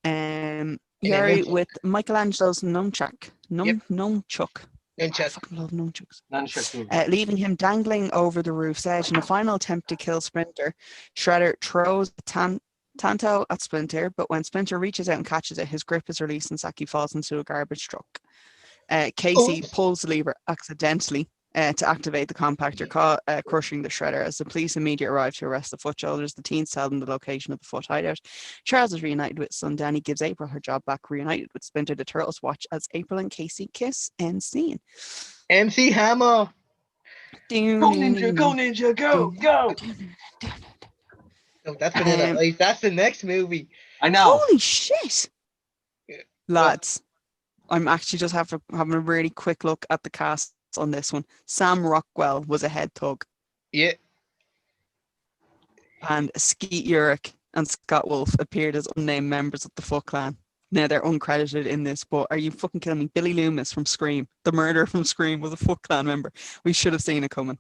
Gerry with Michelangelo's nunchuck. Yep. Nunchuck. I Nunchuck. fucking love nunchucks. Nunchuck. Leaving him dangling over the roof's edge. In a final attempt to kill Splinter, Shredder throws a Tanto at Splinter, but when Splinter reaches out and catches it, his grip is released and Saki falls into a garbage truck. Casey pulls the lever accidentally to activate the compactor, crushing the Shredder. As the police immediately arrive to arrest the foot soldiers, the teens tell them the location of the foot hideout. Charles is reunited with son Danny, gives April her job back, reunited with Splinter. The turtles watch as April and Casey kiss. End scene. MC Hammer. Go ninja, go ninja, go, go. Oh, that's Vanilla Ice. That's the next movie. I know. Holy shit, lads! I'm actually just having a really quick look at the cast on this one. Sam Rockwell was a head thug. Yeah. And Skeet Ulrich and Scott Wolf appeared as unnamed members of the Foot Clan. Now they're uncredited in this, but are you fucking kidding me? Billy Loomis from Scream, the murderer from Scream, was a Foot Clan member. We should have seen it coming.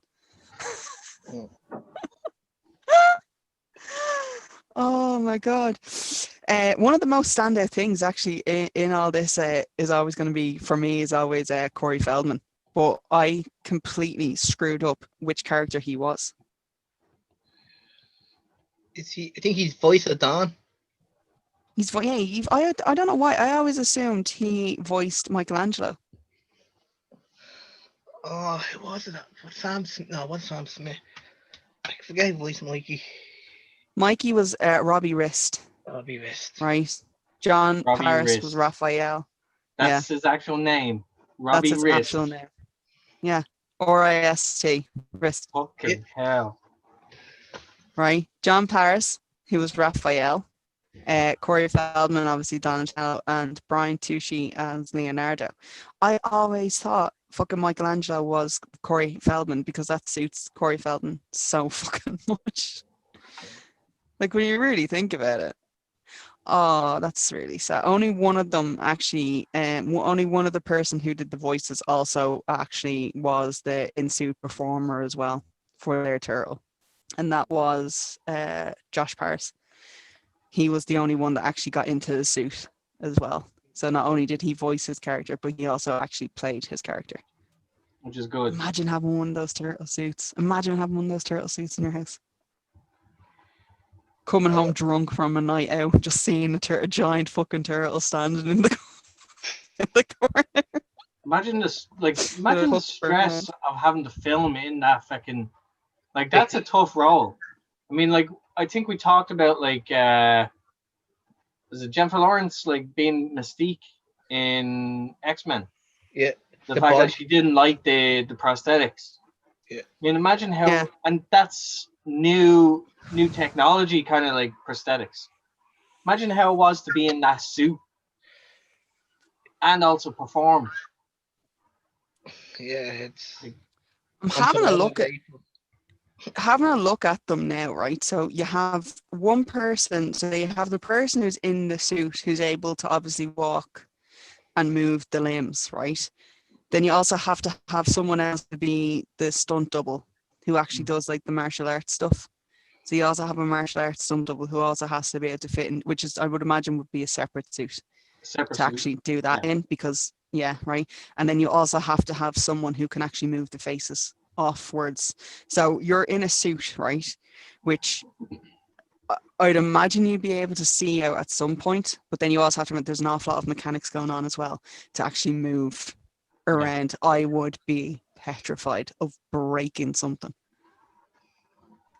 Oh my god. One of the most standout things actually in all this is always going to be, for me, is always Corey Feldman. But I completely screwed up which character he was. Is he? I think he's voice of Don. I don't know why. I always assumed he voiced Michelangelo. Oh, who was it? Sam Smith? No, it wasn't Sam Smith. I forget who voiced Mikey. Mikey was Robbie Wrist. Robbie Wrist. Right. John Robbie Paris Wrist. was Raphael. That's his actual name. Robbie That's his Wrist. actual name. Yeah. R-I-S-T. Wrist. Fucking hell. Right. John Paris, he was Raphael. Corey Feldman, obviously Donatello, and Brian Tucci as Leonardo. I always thought fucking Michelangelo was Corey Feldman because that suits Corey Feldman so fucking much. Like when you really think about it. Oh, that's really sad. Only one of them actually, only one of the person who did the voices also actually was the in-suit performer as well for their turtle. And that was Josh Paris. He was the only one that actually got into the suit as well. So not only did he voice his character, but he also actually played his character. Which is good. Imagine having one of those turtle suits. Imagine having one of those turtle suits in your house. Coming home drunk from a night out, just seeing a giant fucking turtle standing in the corner. Imagine this, like, imagine the stress of having to film in that fucking, like, that's a tough role. I mean, like, I think we talked about, like, was it Jennifer Lawrence, like, being Mystique in X-Men? Yeah. The fact that she didn't like the prosthetics. Yeah. I mean, imagine how, and that's new technology, kind of like prosthetics. Imagine how it was to be in that suit and also perform. Yeah, it's. I'm having a look at. having a look at them now, right? So you have one person, so you have the person who's in the suit who's able to obviously walk and move the limbs, right? Then you also have to have someone else to be the stunt double who actually does like the martial arts stuff. So you also have a martial arts stunt double who also has to be able to fit in, which is, I would imagine, would be a separate suit Separate to suit. actually do that in, because, yeah, right. And then you also have to have someone who can actually move the faces offwards. So you're in a suit, right? Which I'd imagine you'd be able to see out at some point, but then you also have to remember there's an awful lot of mechanics going on as well to actually move around. I would be petrified of breaking something.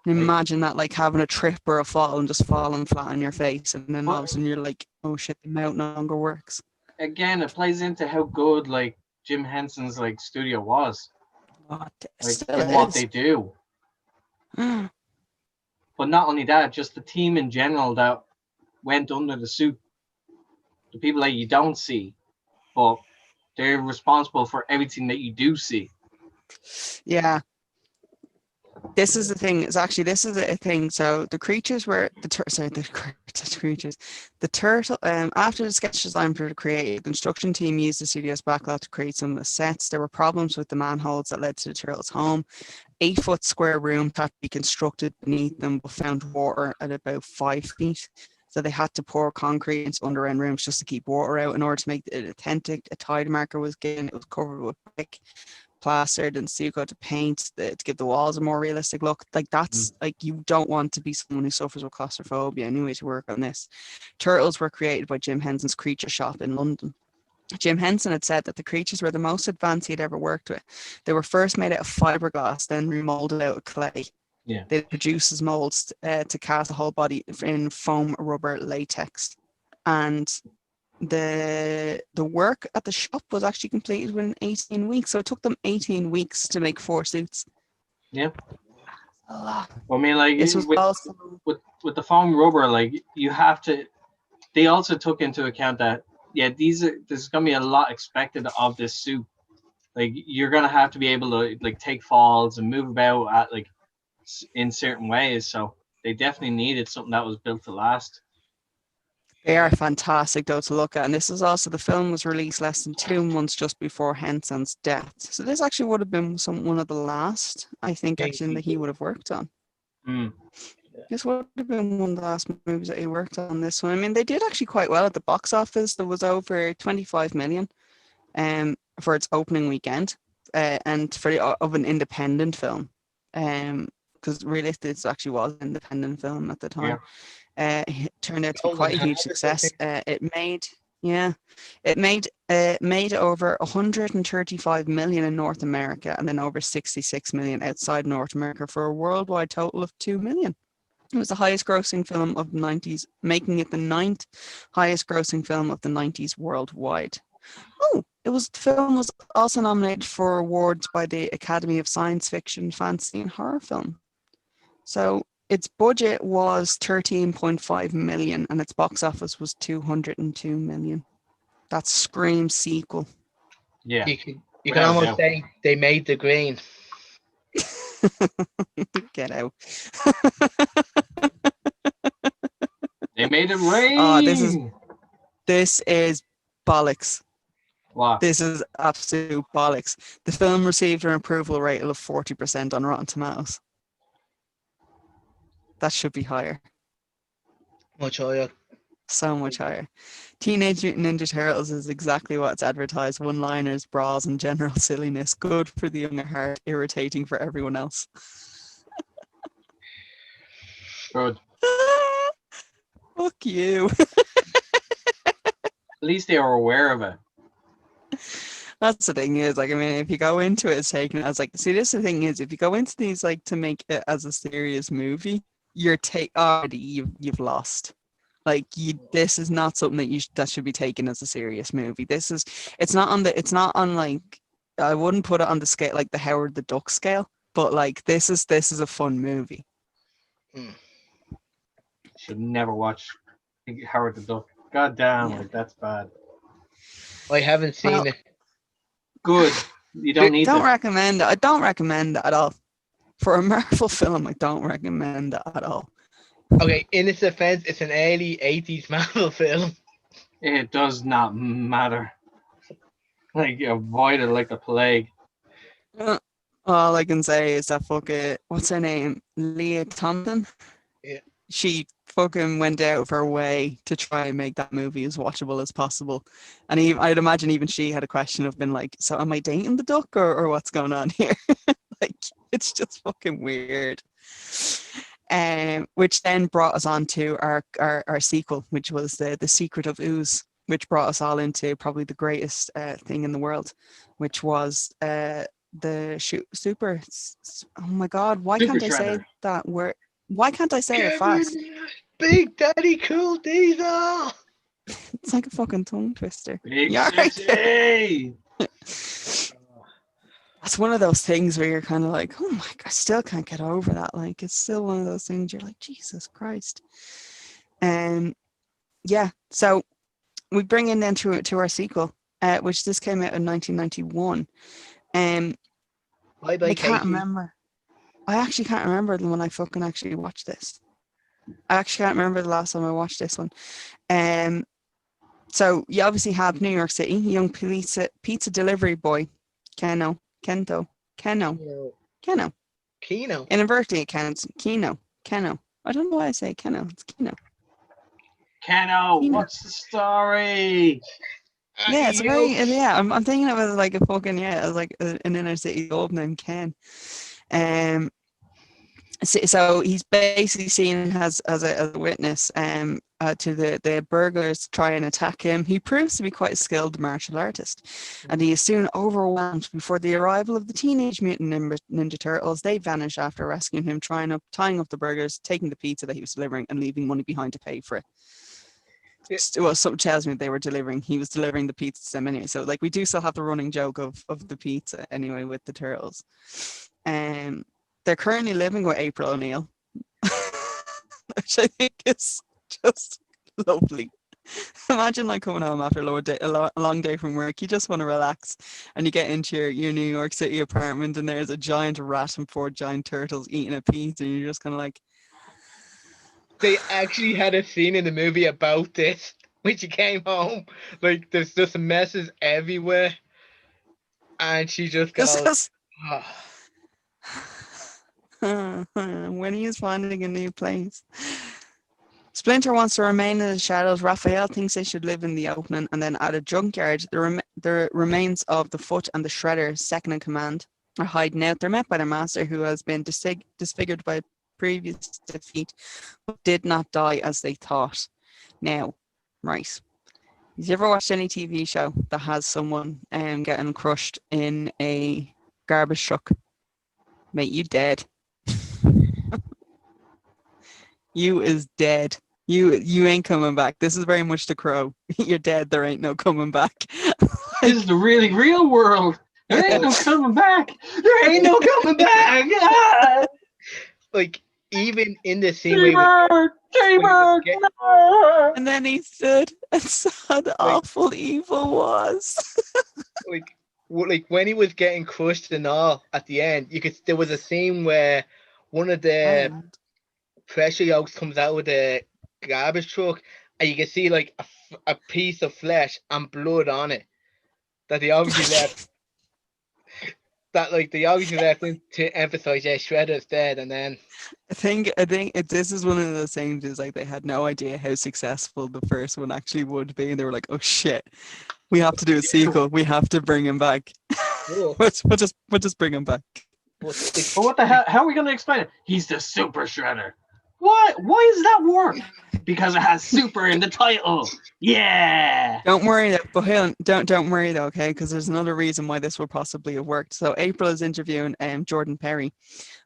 Imagine that, like having a trip or a fall and just falling flat on your face, and then all of a sudden you're like, oh shit, the mount no longer works. Again, it plays into how good like Jim Henson's like studio was, What? like Still in what is. they do. But not only that, just the team in general that went under the suit, the people that you don't see, but they're responsible for everything that you do see. Yeah. This is the thing. It's actually, this is a thing. So the creatures were the creatures. The turtle. After the sketch design for the creative construction team used the studio's backlot to create some of the sets, there were problems with the manholes that led to the turtles' home. 8-foot square room had to be constructed beneath them, but found water at about 5 feet. So they had to pour concrete into underground rooms just to keep water out in order to make it authentic. A tide marker was given. It was covered with brick, plastered and stucco to paint to give the walls a more realistic look. Like that's like, you don't want to be someone who suffers with claustrophobia anyway to work on this. Turtles were created by Jim Henson's Creature Shop in London. Jim Henson had said that the creatures were the most advanced he'd ever worked with. They were first made out of fiberglass, then remolded out of clay. Yeah. They produced as molds to cast the whole body in foam, rubber, latex. And the work at the shop was actually completed within 18 weeks. So it took them 18 weeks to make 4 suits. Yeah. A lot. I mean, like This was also with the foam rubber, like you have to. They also took into account that there's gonna be a lot expected of this suit. Like you're gonna have to be able to like take falls and move about at like in certain ways. So they definitely needed something that was built to last. They are fantastic though to look at, and this is also, the film was released less than 2 months just before Henson's death. So this actually would have been one of the last, I think, actually that he would have worked on. This would have been one of the last movies that he worked on. This one, I mean, they did actually quite well at the box office. There was over 25 million, for its opening weekend, and for of an independent film, because realistically, it actually was an independent film at the time. It turned out to be quite a huge success. It made over 135 million in North America, and then over 66 million outside North America, for a worldwide total of 2 million. It was the highest grossing film of the 90s, making it the 9th highest grossing film of the 90s worldwide. Oh, the film was also nominated for awards by the Academy of Science Fiction, Fantasy and Horror Film. So its budget was 13.5 million and its box office was 202 million. That's Scream's sequel. Yeah. You can almost say they made the green. Get out. They made it rain. Oh, this is bollocks. Wow. This is absolute bollocks. The film received an approval rate of 40% on Rotten Tomatoes. That should be higher. Much higher. So much higher. Teenage Mutant Ninja Turtles is exactly what it's advertised. One-liners, brawls, and general silliness. Good for the young at heart, irritating for everyone else. Good. Fuck you. At least they were aware of it. That's the thing is, like, I mean, if you go into it as taking it as like, see, this the thing is, if you go into these like to make it as a serious movie, you're already you've lost. Like this is not something that should be taken as a serious movie. It's not on like, I wouldn't put it on the scale like the Howard the Duck scale, but like this is a fun movie. Should never watch Howard the Duck. God damn, like that's bad. I haven't seen it. Good. You don't need Don't recommend it. I don't recommend it at all. For a Marvel film, I don't recommend that at all. Okay, in its defense, it's an early 80s Marvel film. It does not matter. Like, you avoid it like the plague. All I can say is that fucking, what's her name? Leah Thompson? Yeah. She fucking went out of her way to try and make that movie as watchable as possible. And I'd imagine even she had a question of been like, so am I dating the duck or what's going on here? Like, it's just fucking weird. Which then brought us on to our sequel, which was the Secret of Ooze, which brought us all into probably the greatest thing in the world, which was the super. Oh my God! Why Super can't I say Shredder. that word? Why can't I say it fast? Big Daddy Cool Diesel. It's like a fucking tongue twister. Big Yeah, right. Sissy! That's one of those things where you're kind of like, oh my God, I still can't get over that. Like, it's still one of those things you're like, Jesus Christ. Yeah, so we bring in then to our sequel, which this came out in 1991. Bye bye, I can't Casey. remember. I actually can't remember when I fucking actually watched this. I actually can't remember the last time I watched this one. So you obviously have New York City, young pizza delivery boy, Keno. Kino. Inadvertently, Keno. I don't know why I say Keno. It's Keno. Keno, what's the story? Yeah, it's very. Yeah, I'm thinking of it as like a fucking as like an inner city dog named Ken. So he's basically seen as a witness to the burglars try and attack him. He proves to be quite a skilled martial artist, and he is soon overwhelmed before the arrival of the Teenage Mutant Ninja Turtles. They vanish after rescuing him, tying up the burglars, taking the pizza that he was delivering, and leaving money behind to pay for it. Well, something tells me he was delivering the pizza to them anyway. So like we do still have the running joke of the pizza anyway with the turtles. They're currently living with April O'Neil, which I think is just lovely. Imagine like coming home after a long day from work. You just want to relax, and you get into your New York City apartment, and there's a giant rat and 4 giant turtles eating a pizza, and you're just kind of like. They actually had a scene in the movie about this when she came home. Like, there's just messes everywhere, and she just goes. When he is finding a new place. Splinter wants to remain in the shadows. Raphael thinks they should live in the opening, and then at a junkyard, the remains of the Foot and the Shredder, second in command, are hiding out. They're met by their master, who has been disfigured by previous defeat, but did not die as they thought. Now, right. Have you ever watched any TV show that has someone getting crushed in a garbage truck? Mate, you dead. You is dead. You ain't coming back. This is very much The Crow. You're dead. There ain't no coming back. This is the really real world. There ain't no coming back. There ain't no coming back. Ah! Like, even in the scene Dreamer, and then he stood and saw how awful evil was. like when he was getting crushed and all at the end, there was a scene where one of the pressure yokes comes out of the garbage truck, and you can see like a piece of flesh and blood on it that they obviously left. They obviously left in to emphasize, Shredder's dead, and then I think this is one of those things is like they had no idea how successful the first one actually would be, and they were like, "Oh shit, we have to do a sequel. We have to bring him back. We'll just bring him back." But what the hell? How are we going to explain it? He's the Super Shredder. Why does that work? Because it has super in the title. Yeah. Don't worry, but don't worry though, okay? Because there's another reason why this will possibly have worked. So April is interviewing Jordan Perry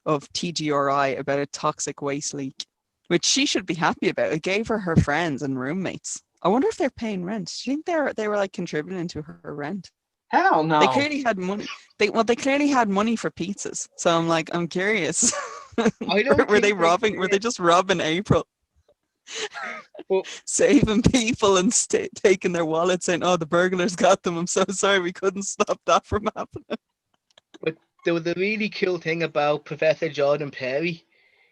of TGRI about a toxic waste leak, which she should be happy about. It gave her friends and roommates. I wonder if they're paying rent. Do you think they were like contributing to her rent? Hell no. They clearly had money. They clearly had money for pizzas. So I'm curious. Were they just robbing April? Saving people and taking their wallets, saying, "Oh, the burglars got them. I'm so sorry, we couldn't stop that from happening." But there was a really cool thing about Professor Jordan Perry.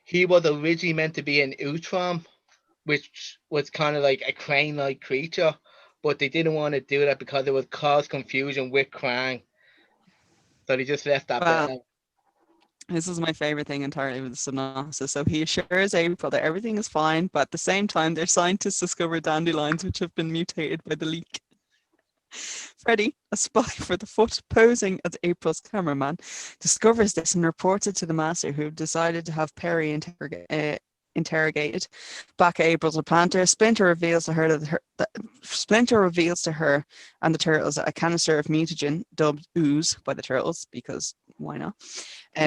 He was originally meant to be an Utrom, which was kind of like a crane-like creature, but they didn't want to do that because it would cause confusion with Krang. So they just left that bit Well, out. this is my favorite thing entirely with the synopsis. So he assures April that everything is fine, but at the same time, their scientists discover dandelions which have been mutated by the leak. Freddie, a spy for the Foot posing as April's cameraman, discovers this and reports it to the Master, who decided to have Perry interrogated. Back at April's a planter, Splinter reveals to her and the Turtles a canister of mutagen dubbed Ooze by the Turtles, because why not?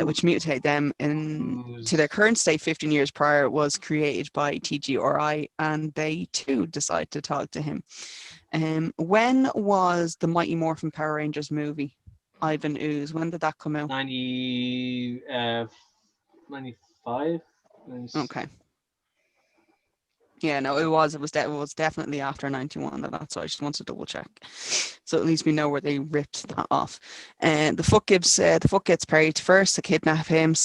Which mutate them to their current state 15 years prior, was created by TGRI, and they too decide to talk to him. When was the Mighty Morphin Power Rangers movie, Ivan Ooze? When did that come out? 95? Okay. Yeah, no, it was definitely after 91. That's why I just wanted to double check. So at least we know where they ripped that off. And the Foot gets Perry first to kidnap him,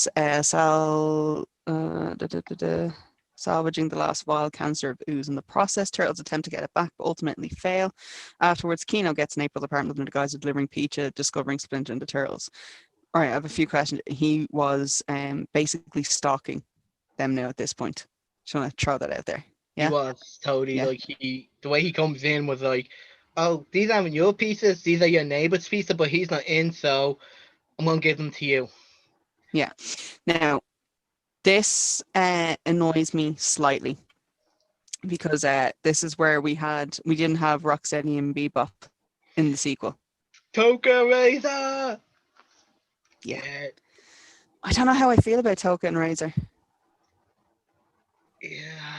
salvaging the last vial cancer of Ooze in the process. Turtles attempt to get it back, but ultimately fail. Afterwards, Kino gets in April's apartment under the guise of delivering pizza, discovering Splinter and the Turtles. All right, I have a few questions. He was basically stalking them now at this point. Just want to throw that out there. Yeah? He was totally Yeah. like the way he comes in was like, oh, these aren't your pieces, these are your neighbor's pieces, but he's not in, so I'm gonna give them to you. Yeah. Now, this annoys me slightly because this is where we didn't have Rocksteady and Bebop in the sequel. Toka Razor. Yeah. I don't know how I feel about Toka and Razor. Yeah.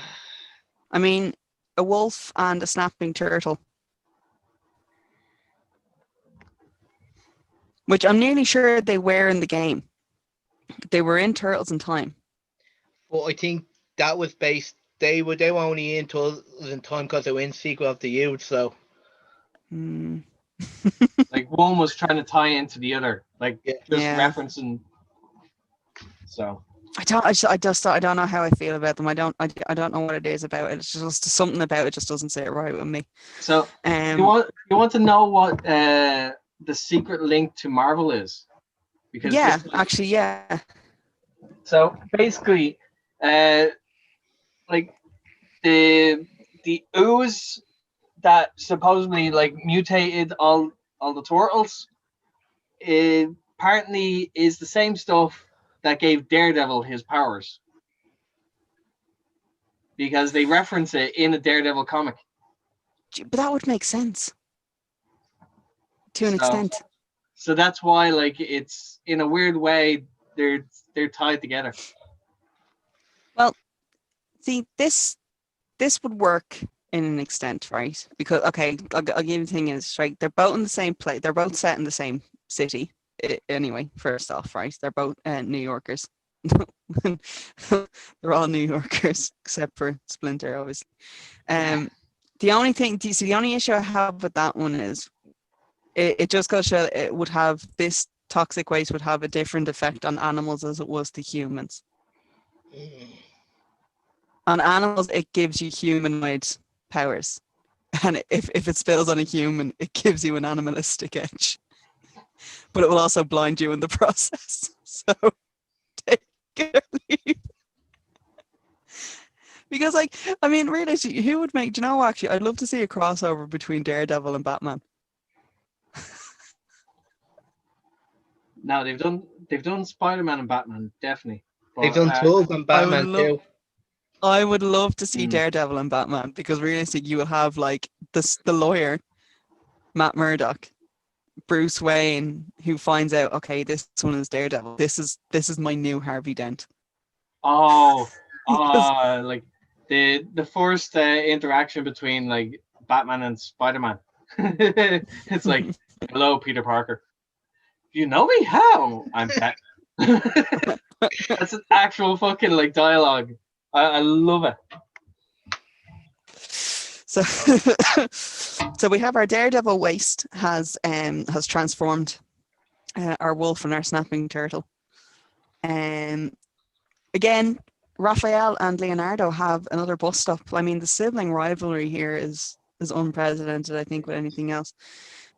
I mean, a wolf and a snapping turtle, which I'm nearly sure they were in the game. They were in Turtles in Time. But I think that was based. They were only in Turtles in Time because they were in Secret of the Youth. So Like one was trying to tie into the other, like just referencing. So I don't know how I feel about them. I don't know what it is about it. It's just something about it just doesn't sit right with me. So you want to know what the secret link to Marvel is? Because yeah. So basically, like the ooze that supposedly like mutated all the turtles, it apparently is the same stuff that gave Daredevil his powers, because they reference it in a Daredevil comic. But that would make sense to an extent. So that's why, like, it's in a weird way they're tied together. Well, see, this would work in an extent, right? Because I'll give you the thing is, right, they're both in the same place. They're both set in the same city. Anyway, first off, right, they're both New Yorkers. They're all New Yorkers except for Splinter, obviously. The only issue I have with that one is it just goes to show it would have, this toxic waste would have a different effect on animals as it was to humans. On animals, it gives you humanoid powers. And if it spills on a human, it gives you an animalistic edge. But it will also blind you in the process. So take it or leave. Because, like, I mean, realistically, who would make... Do you know, actually, I'd love to see a crossover between Daredevil and Batman. No, they've done Spider-Man and Batman, definitely. But, they've done Tools and Batman too. I would love to see Daredevil and Batman, because realistically, you will have, like, the lawyer, Matt Murdock, Bruce Wayne, who finds out, okay, this one is Daredevil. This is my new Harvey Dent. Like the first interaction between like Batman and Spider-Man. It's like, hello, Peter Parker. You know me? How? I'm Pet. That's an actual fucking like dialogue. I love it. So we have our Daredevil waste has transformed our wolf and our snapping turtle. Again, Raphael and Leonardo have another bust up. I mean, the sibling rivalry here is unprecedented, I think, with anything else,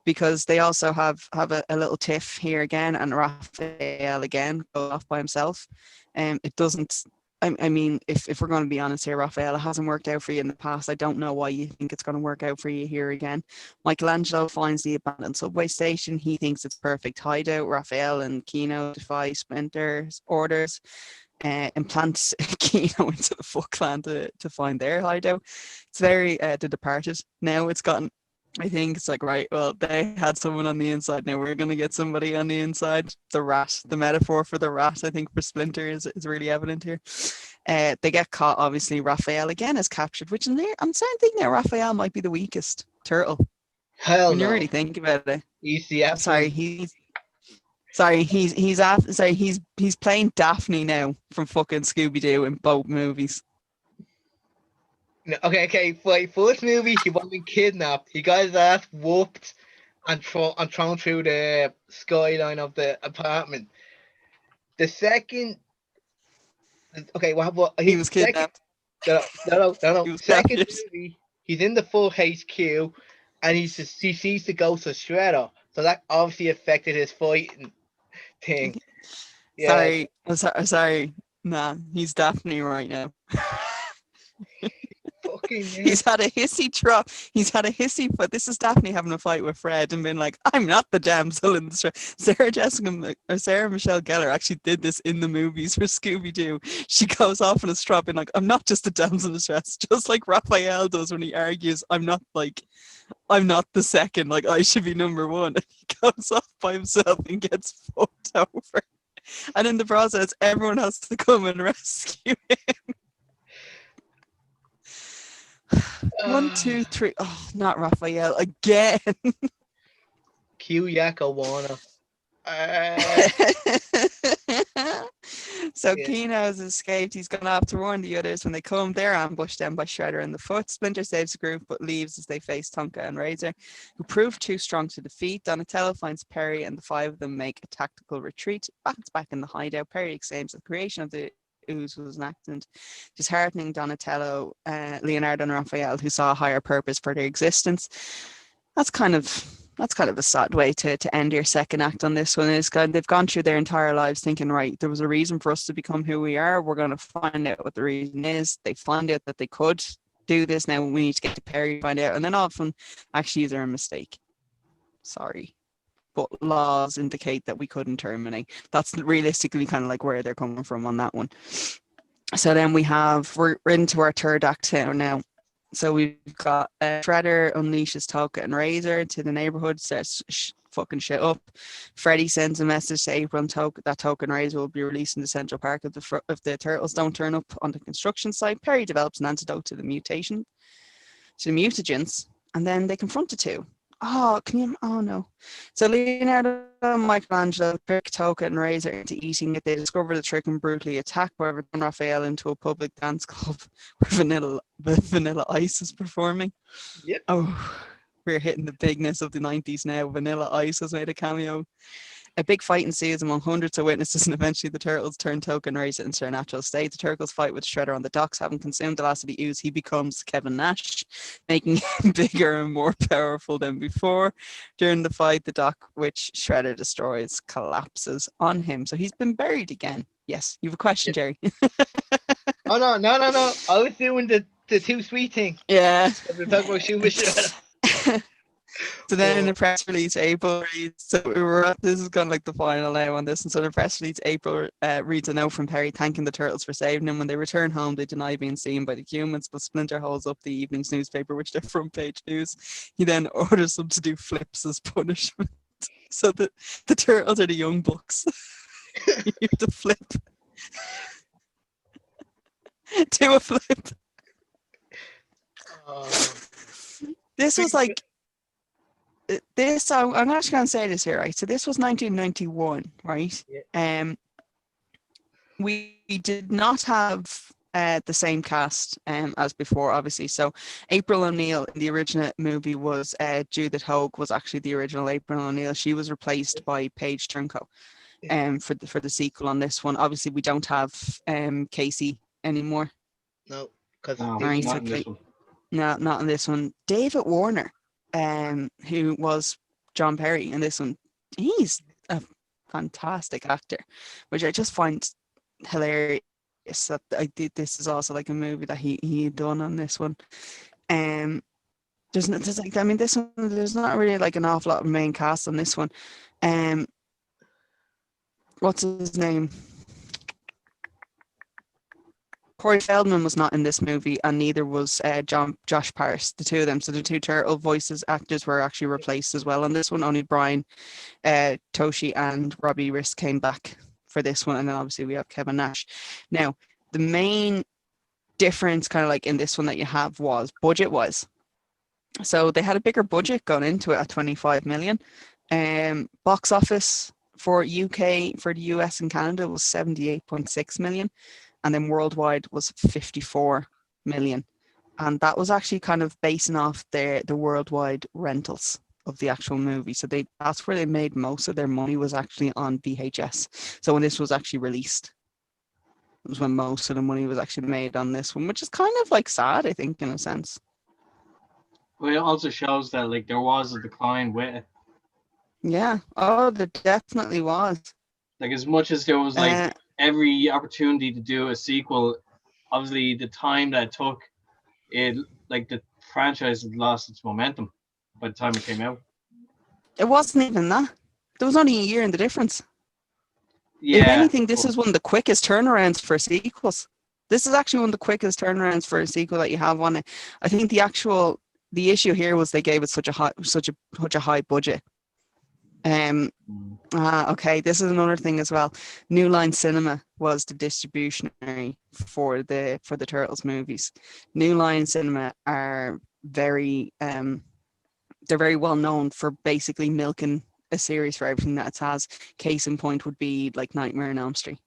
because they also have a little tiff here again, and Raphael again goes off by himself. It doesn't. I mean, if we're going to be honest here, Raphael, it hasn't worked out for you in the past. I don't know why you think it's going to work out for you here again. Michelangelo finds the abandoned subway station. He thinks it's perfect hideout. Raphael and Kino defy Splinter's orders, implants Kino into the Foot Clan to find their hideout. It's very The Departed. Now it's gotten, I think it's like, right, well, they had someone on the inside. Now we're going to get somebody on the inside. The rat, the metaphor for the rat, I think, for Splinter is really evident here. They get caught, obviously. Raphael again is captured, which I'm starting to think now Raphael might be the weakest turtle. Hell When you no. really think about it. He's the absolute. He's playing Daphne now from fucking Scooby-Doo in both movies. No, okay. First movie, he wasn't kidnapped. He got his ass whooped and thrown through the skyline of the apartment. The second, okay, what? He was kidnapped. No. He was Second captured. movie, he's in the full HQ, and he sees the ghost of Shredder. So that obviously affected his fighting thing. Yeah. Sorry. Nah, he's Daphne right now. Fucking yeah. He's had a hissy drop. He's had a hissy, but this is Daphne having a fight with Fred and been like, I'm not the damsel in distress. Sarah Michelle Gellar actually did this in the movies for Scooby-Doo. She goes off in a strop and like, I'm not just a damsel in distress, just like Raphael does when he argues, I'm not the second, like I should be number one. And he goes off by himself and gets fucked over. And in the process, everyone has to come and rescue him. 1, 2, 3. Oh, not Raphael again. Q Yakawana. So Yeah. Kino has escaped. He's gone off to warn the others. When they come, they're ambushed then by Shredder and the Foot. Splinter saves the group but leaves as they face Tonka and Razor, who prove too strong to defeat. Donatello finds Perry and the five of them make a tactical retreat. Back in the hideout. Perry exclaims the creation of the ooze was an accident, disheartening Donatello, Leonardo and Raphael, who saw a higher purpose for their existence. That's kind of a sad way to end your second act on this one. They've gone through their entire lives thinking, right, there was a reason for us to become who we are. We're going to find out what the reason is. They find out that they could do this. Now we need to get to Perry, find out, and then often actually is there a mistake. Sorry. But laws indicate that we couldn't terminate. That's realistically kind of like where they're coming from on that one. So then we're into our third act now. So we've got Shredder unleashes Toka and Razor into the neighborhood, starts fucking shit up. Freddy sends a message to April and Toka that Toka and Razor will be released in the central park if the turtles don't turn up on the construction site. Perry develops an antidote to the mutagens, and then they confront the two. Oh no. So Leonardo and Michelangelo trick Toka and Razor into eating it. They discover the trick and brutally attack whoever turned Raphael into a public dance club where Vanilla Ice is performing. Yep. Oh, we're hitting the bigness of the 90s now. Vanilla Ice has made a cameo. A big fight ensues among hundreds of witnesses, and eventually the turtles turn Toka and Razor into their natural state. The turtles fight with Shredder on the docks. Having consumed the last of the ooze, he becomes Kevin Nash, making him bigger and more powerful than before. During the fight, the dock, which Shredder destroys, collapses on him. So he's been buried again. Yes, you have a question, Gerry. Oh no! I was doing the too sweet thing. Yeah. We're talking about Shredder. So then in the press release, April reads, this is kind of like the final now on this. And so in the press release, April reads a note from Perry thanking the turtles for saving him. When they return home, they deny being seen by the humans, but Splinter holds up the evening's newspaper, which they're front page news. He then orders them to do flips as punishment. So the turtles are the young bucks. You have to flip. Do a flip. This was like, I'm actually going to say this here, right? So this was 1991, right? Yeah. We did not have the same cast as before, obviously. So April O'Neil in the original movie was Judith Hogue was actually the original April O'Neil. She was replaced by Paige Turncoat for the sequel on this one. Obviously, we don't have Casey anymore. No, because No, Right, not in okay. this one. No, not in this one. David Warner, who was John Perry in this one, he's a fantastic actor, which I just find hilarious that I did. This is also like a movie that he had done on this one. There's like, I mean, this one, there's not really like an awful lot of main cast on this one. What's his name? Corey Feldman was not in this movie, and neither was Josh Paris, the two of them. So the two turtle voices actors were actually replaced as well on this one. Only Brian Toshi and Robbie Risk came back for this one, and then obviously we have Kevin Nash. Now, the main difference kind of like in this one that you have was budget-wise. So they had a bigger budget going into it at 25 million. Box office for UK, for the US and Canada was 78.6 million. And then worldwide was 54 million. And that was actually kind of basing off the worldwide rentals of the actual movie. So that's where they made most of their money, was actually on VHS. So when this was actually released, it was when most of the money was actually made on this one, which is kind of like sad, I think, in a sense. Well, it also shows that like there was a decline with it. Yeah. Oh, there definitely was. Like as much as there was like every opportunity to do a sequel, obviously the time that it took, it like the franchise had lost its momentum by the time it came out. It wasn't even that. There was only a year in the difference. Yeah. If anything, this is one of the quickest turnarounds for sequels. This is actually one of the quickest turnarounds for a sequel that you have on it. I think the issue here was they gave it such a high budget. Okay, this is another thing as well. New Line Cinema was the distributionary for the Turtles movies. New Line Cinema are very they're very well known for basically milking a series for everything that it has. Case in point would be like Nightmare on Elm Street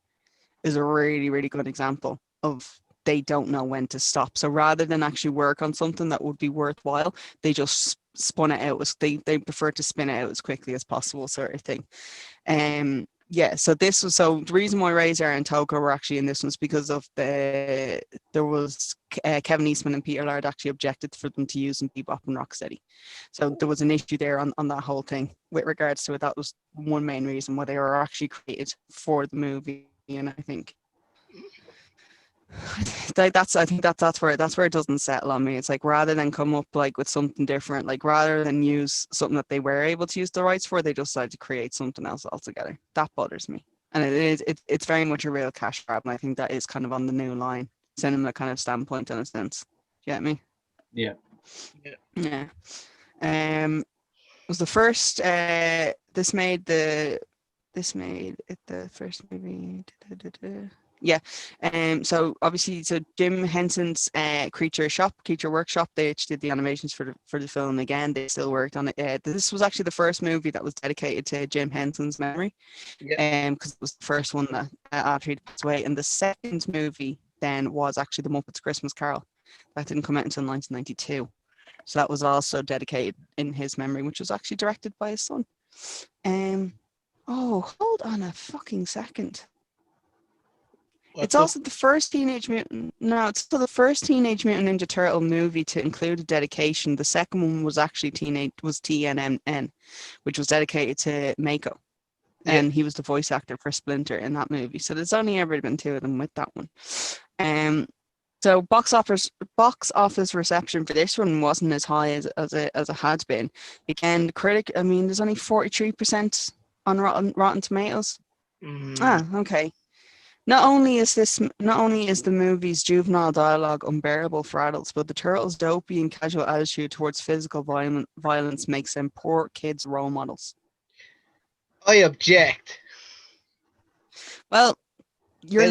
is a really, really good example of they don't know when to stop. So rather than actually work on something that would be worthwhile, they just spun it out. They prefer to spin it out as quickly as possible, sort of thing. So the reason why Razor and Togo were actually in this one is because of there was Kevin Eastman and Peter Laird actually objected for them to use in Bebop and Rocksteady. So there was an issue there on that whole thing with regards to it. That was one main reason why they were actually created for the movie. And I think that's where it doesn't settle on me. It's like rather than come up like with something different, like rather than use something that they were able to use the rights for, they just decided to create something else altogether. That bothers me, and it's very much a real cash grab, and I think that is kind of on the New Line Cinema kind of standpoint in a sense. Do you get me? Yeah. It was the first. This made it the first movie. Yeah. So obviously, Jim Henson's Creature Workshop, they did the animations for the film again. They still worked on it. This was actually the first movie that was dedicated to Jim Henson's memory. Yeah. Because it was the first one that after he passed away. And the second movie then was actually The Muppets Christmas Carol. That didn't come out until 1992. So that was also dedicated in his memory, which was actually directed by his son. Oh, hold on a fucking second. It's also the first Teenage Mutant Ninja Turtle movie to include a dedication. The second one was actually TMNT, which was dedicated to Mako. And he was the voice actor for Splinter in that movie. So there's only ever been two of them with that one. So box office reception for this one wasn't as high as it had been. Again, there's only 43% on Rotten Tomatoes. Okay. Not only is the movie's juvenile dialogue unbearable for adults, but the Turtles' dopey and casual attitude towards physical violence makes them poor kids' role models. I object. Well, you're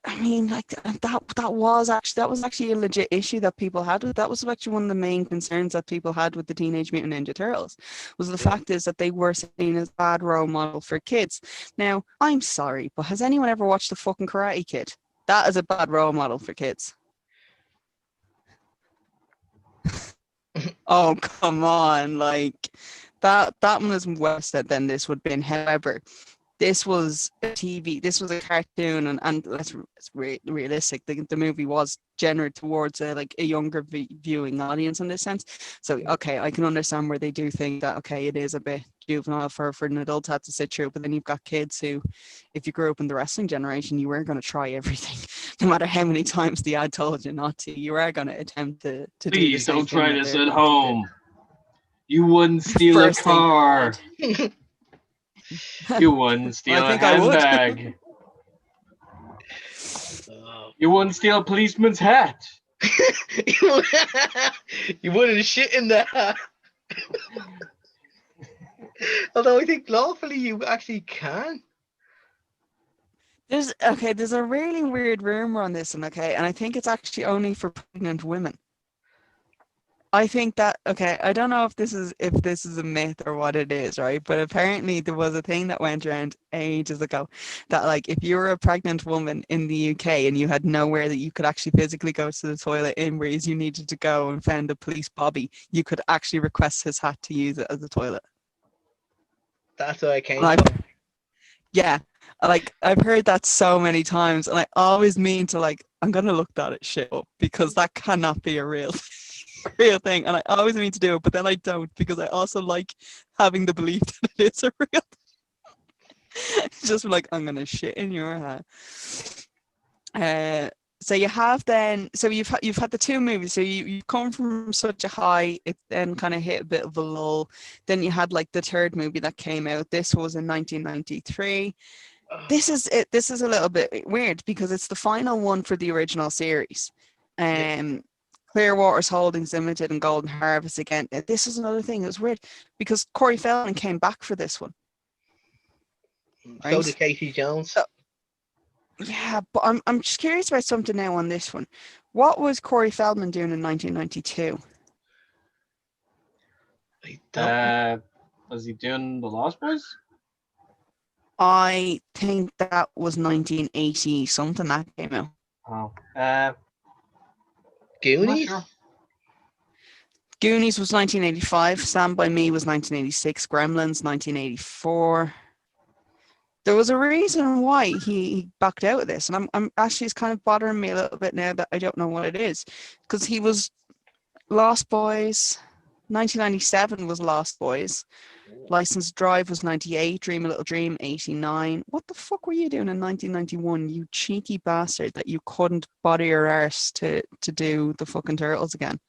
I mean, like that was actually a legit issue that people had with. That was actually one of the main concerns that people had with the Teenage Mutant Ninja Turtles. Was the fact is that they were seen as bad role model for kids. Now, I'm sorry, but has anyone ever watched the fucking Karate Kid? That is a bad role model for kids. Oh, come on, like that one is worse than this would have been. However, this was a TV, this was a cartoon, and let's realistic. The movie was gendered towards like a younger viewing audience in this sense. So, okay, I can understand where they do think that, okay, it is a bit juvenile for an adult to have to sit through, but then you've got kids who, if you grew up in the wrestling generation, you were going to try everything. No matter how many times the ad told you not to, you are going to attempt to do the Please same don't thing try that this they're at going to home. You wouldn't steal a First thing you car. You wouldn't steal I a think I would. handbag. You wouldn't steal a policeman's hat. You wouldn't shit in that. Although I think lawfully you actually can. There's a really weird rumor on this one, okay, and I think it's actually only for pregnant women. I think that, okay, I don't know if this is a myth or what it is, right? But apparently there was a thing that went around ages ago that, like, if you were a pregnant woman in the UK and you had nowhere that you could actually physically go to the toilet in, whereas you needed to go and found a police bobby, you could actually request his hat to use it as a toilet. That's where I came And from. yeah, like I've heard that so many times, and I always mean to, like, I'm gonna look that shit up because that cannot be a real thing, and I always mean to do it, but then I don't because I also like having the belief that it is a real thing. It's just like, I'm gonna shit in your hat. So you have then, so you've had the two movies. So you've come from such a high, it then kind of hit a bit of a lull. Then you had like the third movie that came out. This was in 1993. This is a little bit weird because it's the final one for the original series. Clearwater's Holdings Limited and Golden Harvest again. This is another thing. It was weird because Corey Feldman came back for this one. So Right? did Casey Jones. Yeah, but I'm just curious about something now on this one. What was Corey Feldman doing in 1992? I don't Was he doing The Lost Boys? I think that was 1980 something that came out. Oh. Goonies? Sure. Goonies was 1985. Stand By Me was 1986. Gremlins 1984. There was a reason why he backed out of this, and I'm actually, it's kind of bothering me a little bit now that I don't know what it is, because he was Lost Boys. 1997 was Lost Boys. License Drive was 98. Dream a Little Dream 89. What the fuck were you doing in 1991, you cheeky bastard, that you couldn't bother your arse to do the fucking Turtles again?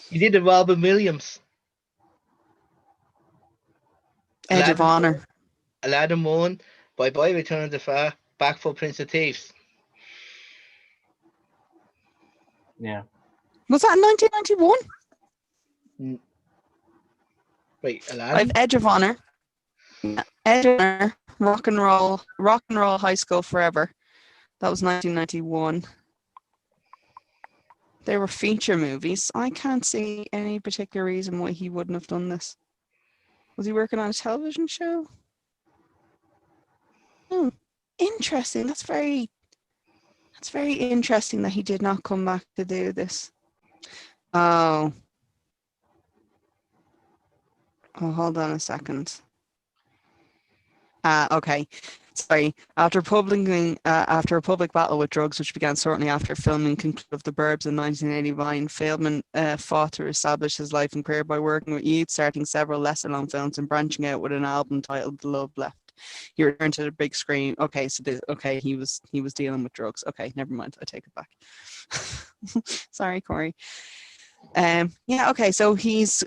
You did the Robin Williams. Edge of Honor. Aladdin 1. Bye Bye Return of the Far. Back for Prince of Thieves. Yeah. Was that in 1991? Wait, I Aladdin? have Edge of Honor. Edge of Honor. Rock and Roll High School Forever. That was 1991. They were feature movies. I can't see any particular reason why he wouldn't have done this. Was he working on a television show? Interesting. That's very interesting that he did not come back to do this. Oh, hold on a second. Okay. Sorry. After a public battle with drugs, which began shortly after filming of The Burbs in 1989, Feldman fought to establish his life and career by working with youth, starting several lesser-known films and branching out with an album titled The Love Left. He returned to the big screen. Okay, so he was dealing with drugs. Okay, never mind. I take it back. Sorry, Corey. Okay, so he's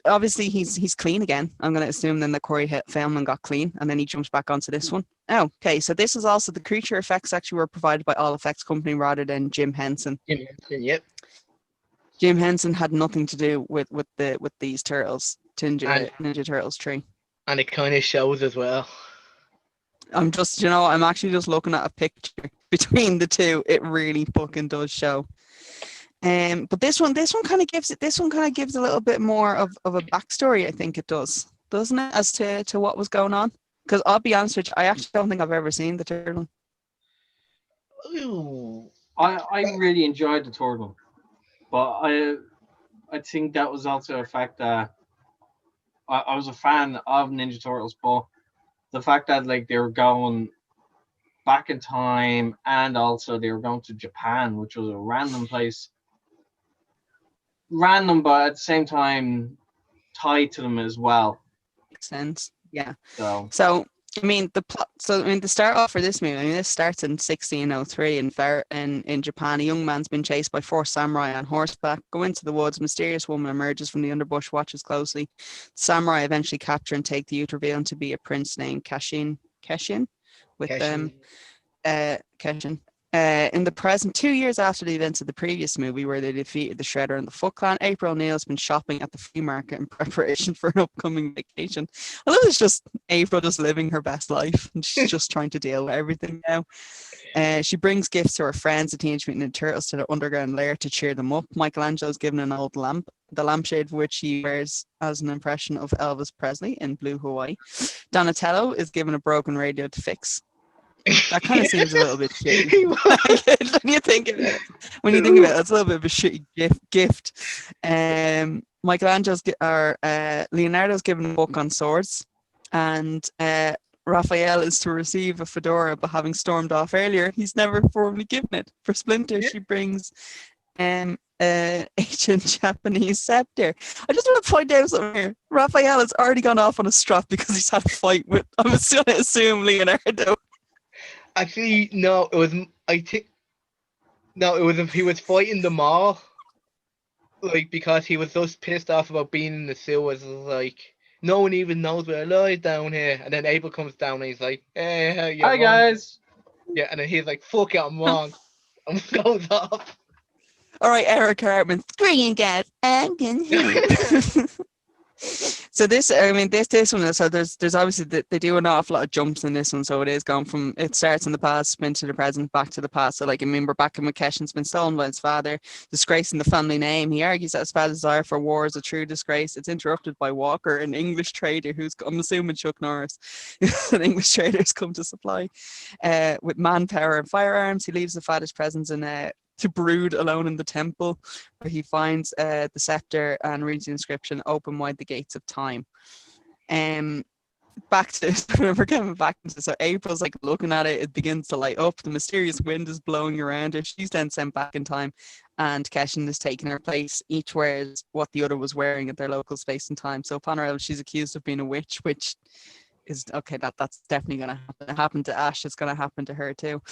clean again. I'm going to assume then that Corey Feldman got clean and then he jumps back onto this one. Oh, okay, so this is also the creature effects actually were provided by All Effects Company rather than Jim Henson. Yep. Jim Henson had nothing to do with these Turtles, Ninja Turtles 3. And it kind of shows as well. I'm actually just looking at a picture between the two. It really fucking does show. But this one kind of gives a little bit more of a backstory. I think it does, doesn't it, as to what was going on? Because I'll be honest with you, I actually don't think I've ever seen the turtle. Ooh. I really enjoyed the turtle, but I think that was also a fact that I was a fan of Ninja Turtles, but the fact that like they were going back in time and also they were going to Japan, which was a random place, random but at the same time tied to them as well. Makes sense. Yeah. So So I mean the plot. So I mean the start off for this movie. I mean this starts in 1603 in Japan. A young man's been chased by 4 samurai on horseback. Go into the woods. A mysterious woman emerges from the underbush. Watches closely. The samurai eventually capture and take the youth, revealing to be a prince named Keshin, with Keshin. Keshin. In the present, 2 years after the events of the previous movie, where they defeated the Shredder and the Foot Clan, April O'Neil's been shopping at the flea market in preparation for an upcoming vacation. I love it's just April just living her best life, and she's just trying to deal with everything now. She brings gifts to her friends, the Teenage Mutant Ninja Turtles, to their underground lair to cheer them up. Michelangelo's given an old lamp, the lampshade of which he wears as an impression of Elvis Presley in Blue Hawaii. Donatello is given a broken radio to fix. That kind of seems a little bit shitty. when you think of it, it's a little bit of a shitty gift. Leonardo's given a book on swords, and Raphael is to receive a fedora, but having stormed off earlier, he's never formally given it. For Splinter, she brings ancient Japanese scepter. I just want to point out something here. Raphael has already gone off on a strap because he's had a fight with, I'm going to assume, Leonardo. Actually, no, it was. I think no, it was if he was fighting them all, like because he was just pissed off about being in the sewers. Like no one even knows where I lie down here, and then Abel comes down and he's like, "Hey, how you?" hi guys. Yeah, and then he's like, "Fuck it, I'm wrong," and goes off. All right, Eric Hartman, scream again. So this one. So there's obviously they do an awful lot of jumps in this one. So it is going from, it starts in the past, spin to the present, back to the past. So like I mean, we're back in Keshin's been stolen by his father, disgracing the family name. He argues that his father's desire for war is a true disgrace. It's interrupted by Walker, an English trader who's, I'm assuming Chuck Norris, an English trader has come to supply with manpower and firearms. He leaves the father's presence to brood alone in the temple, where he finds the scepter and reads the inscription, "Open wide the gates of time." Back to we're coming back into, so April's like looking at it, it begins to light up, the mysterious wind is blowing around her, she's then sent back in time, and Keshin is taking her place. Each wears what the other was wearing at their local space and time. So upon arrival, she's accused of being a witch, which is okay, that's definitely going to happen. It happened to Ash, it's going to happen to her too.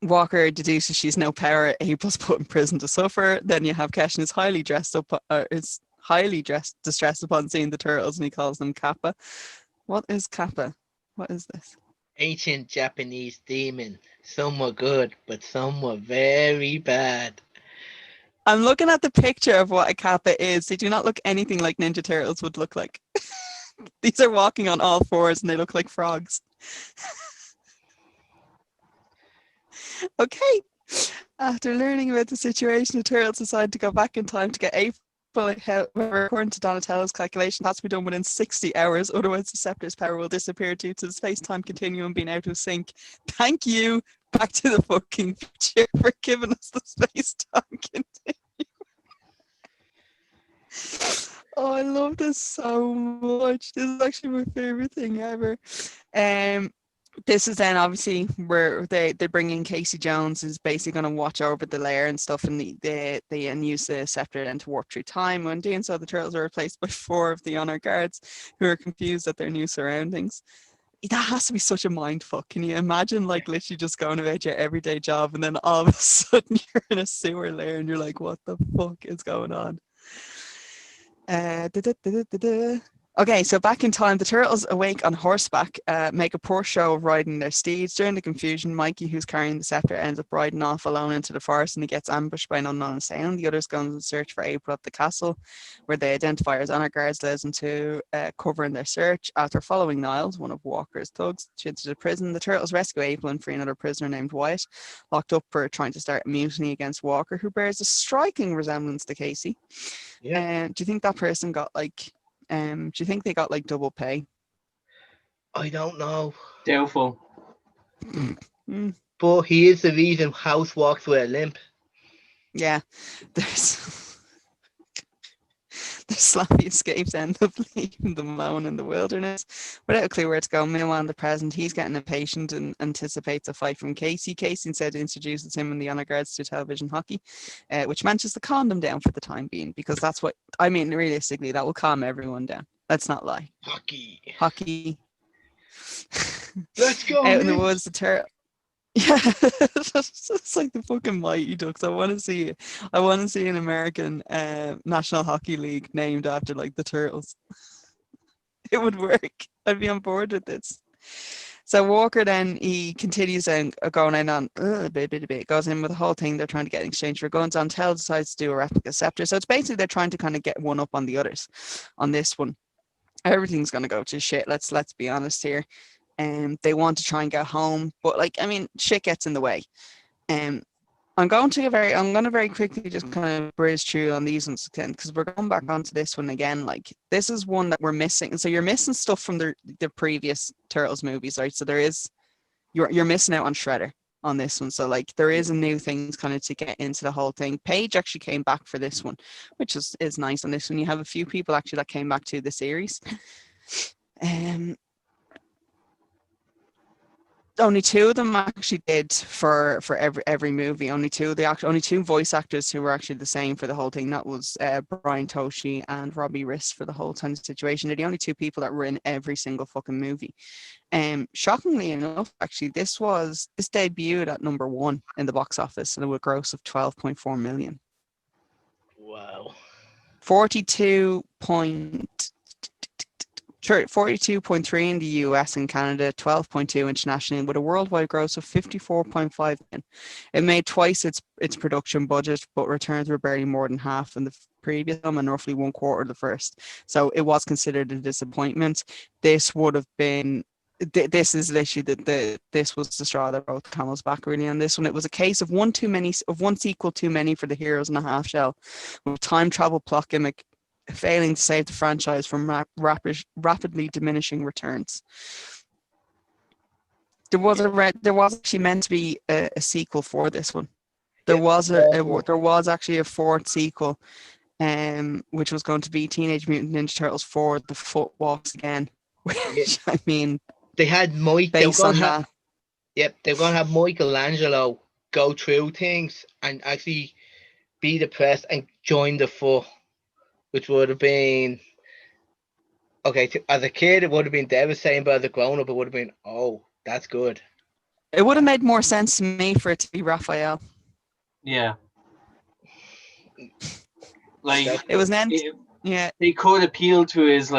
Walker deduces she's no power. April's put in prison to suffer. Then you have Keshin is highly distressed upon seeing the turtles, and he calls them Kappa. What is Kappa? What is this? Ancient Japanese demon. Some were good, but some were very bad. I'm looking at the picture of what a Kappa is. They do not look anything like Ninja Turtles would look like. These are walking on all fours and they look like frogs. Okay. After learning about the situation, the turtles decide to go back in time to get April. However, according to Donatello's calculation, it has to be done within 60 hours. Otherwise, the scepter's power will disappear due to the space-time continuum being out of sync. Thank you, Back to the fucking Future, for giving us the space-time continuum. Oh, I love this so much. This is actually my favorite thing ever. This is then obviously where they bring in Casey Jones, who's basically going to watch over the lair and stuff, and they use the scepter then to warp through time. When doing so, the turtles are replaced by 4 of the honor guards who are confused at their new surroundings. That has to be such a mind fuck. Can you imagine like literally just going about your everyday job and then all of a sudden you're in a sewer lair and you're like, what the fuck is going on? Okay, so back in time, the turtles awake on horseback, make a poor show of riding their steeds. During the confusion, Mikey, who's carrying the scepter, ends up riding off alone into the forest and he gets ambushed by an unknown sound. The others go in search for April at the castle, where they identify her as honor guards, allows them to cover in their search. After following Niles, one of Walker's thugs, to the prison, the turtles rescue April and free another prisoner named Wyatt, locked up for trying to start a mutiny against Walker, who bears a striking resemblance to Casey. Yeah. Do you think that person got like... do you think they got like double pay? I don't know. Doubtful. But he is the reason House walks with a limp. Yeah, there's Slappy escapes, end up leaving them alone in the wilderness without a clue where to go. Meanwhile, in the present, he's getting impatient and anticipates a fight from Casey. Casey instead introduces him and the honor guards to television hockey, which manages to calm them down for the time being, because that's what, I mean, realistically, that will calm everyone down. Let's not lie. Hockey. Let's go. Out in the woods, the turtle. Yeah, it's like the fucking Mighty Ducks. I want to see it. I want to see an American National Hockey League named after like the Turtles. It would work. I'd be on board with this. So Walker then, he continues going in on a bit, goes in with the whole thing. They're trying to get in exchange for guns. Until decides to do a replica scepter. So it's basically they're trying to kind of get one up on the others on this one. Everything's gonna go to shit. Let's be honest here. They want to try and get home, but like, I mean, shit gets in the way. I'm going to very quickly just kind of breeze through on these ones again, because we're going back onto this one again. Like, this is one that we're missing. So you're missing stuff from the previous Turtles movies, right? So there is, you're missing out on Shredder on this one. So like, there is a new things kind of to get into the whole thing. Paige actually came back for this one, which is nice on this one. You have a few people actually that came back to the series. Only two of them actually did for every movie. Only two voice actors who were actually the same for the whole thing. That was Brian Toshi and Robbie Rist for the whole time situation. They're the only two people that were in every single fucking movie. Shockingly enough, actually, this debuted at number 1 in the box office and a gross of 12.4 million. Wow. 42.3 in the US and Canada, 12.2 internationally, with a worldwide gross of 54.5 million. It made twice its production budget, but returns were barely more than half in the previous film and roughly 1/4 of the first. So it was considered a disappointment. This would have been. This is literally this was the straw that broke the camel's back, really. On this one, it was a case of one sequel too many for the heroes in a half shell, with time travel plot gimmick failing to save the franchise from rapidly diminishing returns. There was actually meant to be a sequel for this one. There was actually a 4th sequel, which was going to be Teenage Mutant Ninja Turtles 4: The Foot Walks Again. Which, I mean, they had Mike. Based on that. Yep, they're going to have Michelangelo go through things and actually be depressed and join the Foot, which would have been, okay, as a kid, it would have been devastating, but as a grown-up, it would have been, oh, that's good. It would have made more sense to me for it to be Raphael. Yeah. Like, it was meant, yeah. They could appeal to his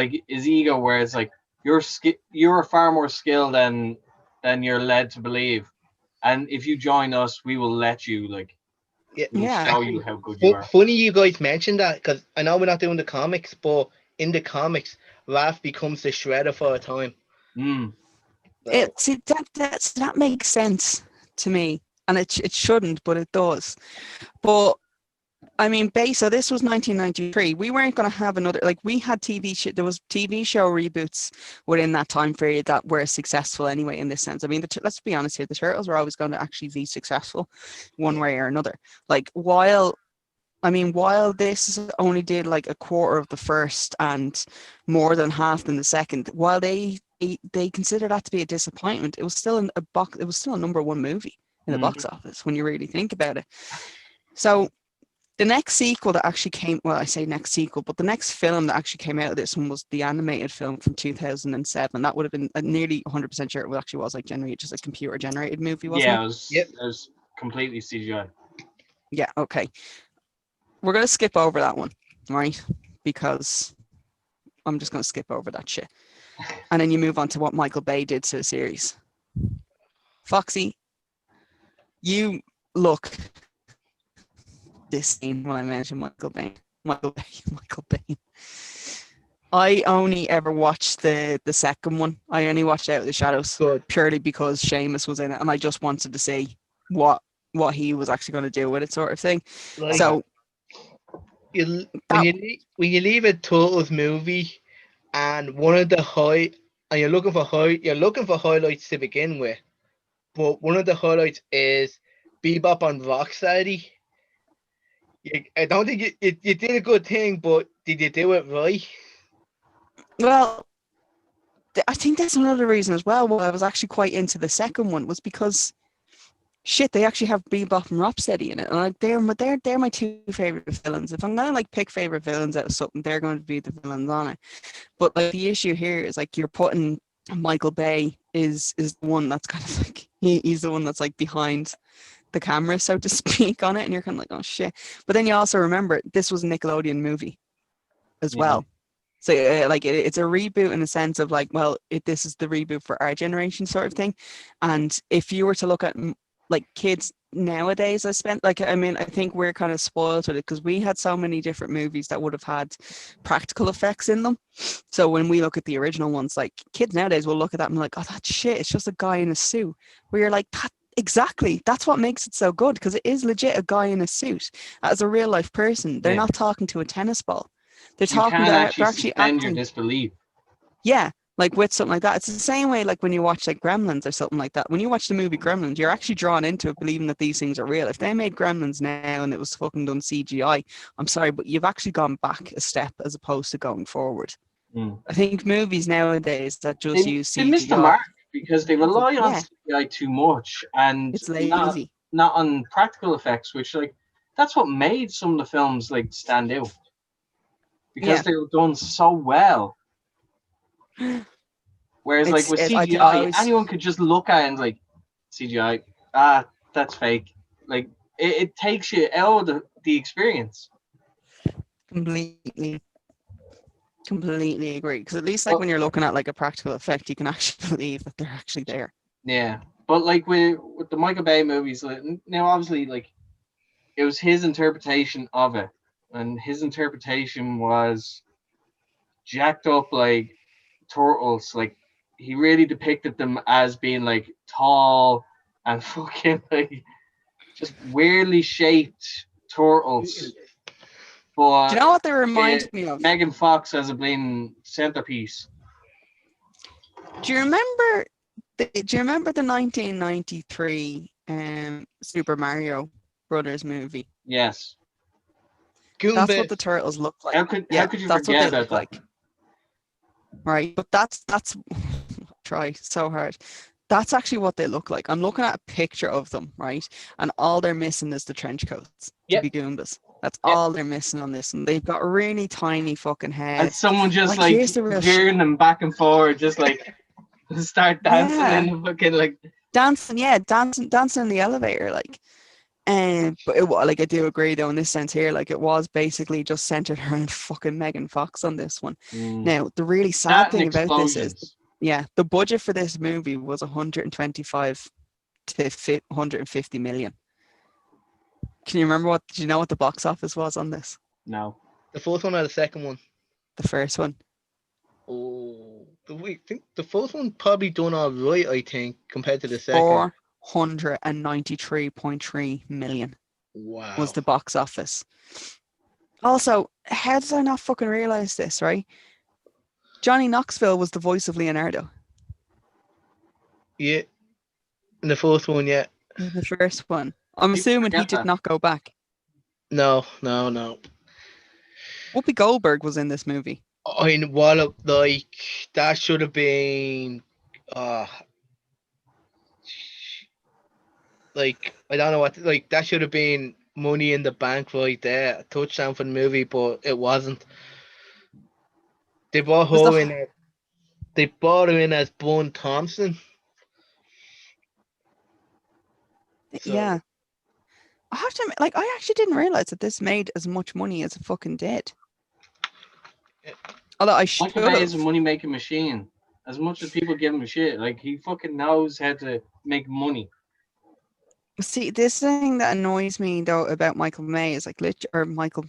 ego, where it's like, you're far more skilled than you're led to believe. And if you join us, we will let you, we'll show you how good you are. Funny you guys mentioned that, because I know we're not doing the comics, but in the comics, Raph becomes the Shredder for a time. That makes sense to me, and it shouldn't, but it does. But I mean, so this was 1993. We weren't going to have another, we had there was TV show reboots within that time period that were successful anyway, in this sense. I mean, let's be honest here, the Turtles were always going to actually be successful one way or another. While this only did 1/4 of the first and more than half in the second, while they consider that to be a disappointment, it was still a number 1 movie in the box office when you really think about it. So the next sequel that actually came, well, I say next sequel, but the next film that actually came out of this one was the animated film from 2007. That would have been nearly 100% sure it actually was just a computer generated movie, wasn't it? It was completely CGI. Yeah, okay. We're going to skip over that one, right? Because I'm just going to skip over that shit. And then you move on to what Michael Bay did to the series. Foxy, you look this scene when I mentioned Michael Bay. Michael Bay. I only ever watched the second one. I only watched Out of the Shadows Good. purely because Seamus was in it, and I just wanted to see what he was actually going to do with it, sort of thing. Like, So when you leave a Turtles movie and one of the and you're looking for highlights to begin with, but one of the highlights is Bebop and Rocksteady. I don't think you did a good thing, but did you do it right? well, I think that's another reason as well why I was actually quite into the second one, was because shit, they actually have Bebop and Rocksteady in it, and they're my two favorite villains. If I'm gonna like pick favorite villains out of something, they're going to be the villains on it. But like the issue here is like you're putting Michael Bay is the one that's kind of like he's the one that's like behind the camera, so to speak, on it, and you're kind of like, oh shit. But then you also remember this was a Nickelodeon movie as well. So like it's a reboot in the sense of like, well, this is the reboot for our generation sort of thing. And if you were to look at like kids nowadays, I think we're kind of spoiled with it because we had so many different movies that would have had practical effects in them. So when we look at the original ones, like kids nowadays will look at that and be like, oh, that shit, it's just a guy in a suit. Where you're like, exactly, that's what makes it so good, because it is legit a guy in a suit as a real life person. They're not talking to a tennis ball. They're talking. They're actually suspend your acting. disbelief. Yeah, like with something like that. It's the same way like when you watch like Gremlins or something like that. When you watch the movie Gremlins, you're actually drawn into it, believing that these things are real. If they made Gremlins now and it was fucking done CGI, I'm sorry, but you've actually gone back a step as opposed to going forward. I think movies nowadays that just use CGI, they miss the mark because they rely on CGI too much, and it's lazy. Not on practical effects, which like that's what made some of the films like stand out. Because they were done so well. Whereas like with CGI, anyone could just look at it and like, CGI, that's fake. Like it takes you out of the experience. Completely agree. Because at least like when you're looking at like a practical effect, you can actually believe that they're actually there. Yeah, but like with the Michael Bay movies, like, now obviously like it was his interpretation of it, and his interpretation was jacked up like turtles. Like he really depicted them as being like tall and fucking like just weirdly shaped turtles. But do you know what they remind me of? Megan Fox as a bling centerpiece. Do you remember the 1993 Super Mario Brothers movie? Yes. That's what the turtles look like. How could you forget about that? Like. Right, but that's try so hard. That's actually what they look like. I'm looking at a picture of them, right? And all they're missing is the trench coats to be Goombas. That's all they're missing on this, and they've got really tiny fucking heads. And someone just like veering them back and forward, just like start dancing in the fucking like dancing in the elevator, like. But I do agree though in this sense here, like it was basically just centered around fucking Megan Fox on this one. Now the really sad thing about this is, the budget for this movie was 125 to 150 million. Can you remember do you know what the box office was on this? No. The first one or the second one? The first one. Oh, I think the first one probably done all right, I think, compared to the second. 493.3 million. Wow. Was the box office. Also, how did I not fucking realize this, right? Johnny Knoxville was the voice of Leonardo. Yeah. In the first one, yeah. In the first one. I'm assuming he did not go back. No. Whoopi Goldberg was in this movie. I mean, well, like, that should have been, like, I don't know that should have been money in the bank right there, a touchdown for the movie, but it wasn't. They brought her in. They brought her in as Boone Thompson. So. Yeah. I have to admit, I actually didn't realize that this made as much money as it fucking did. Although I should Michael Bay is a have. money making machine. As much as people give him shit, like he fucking knows how to make money. See, this thing that annoys me though about Michael May is like Michael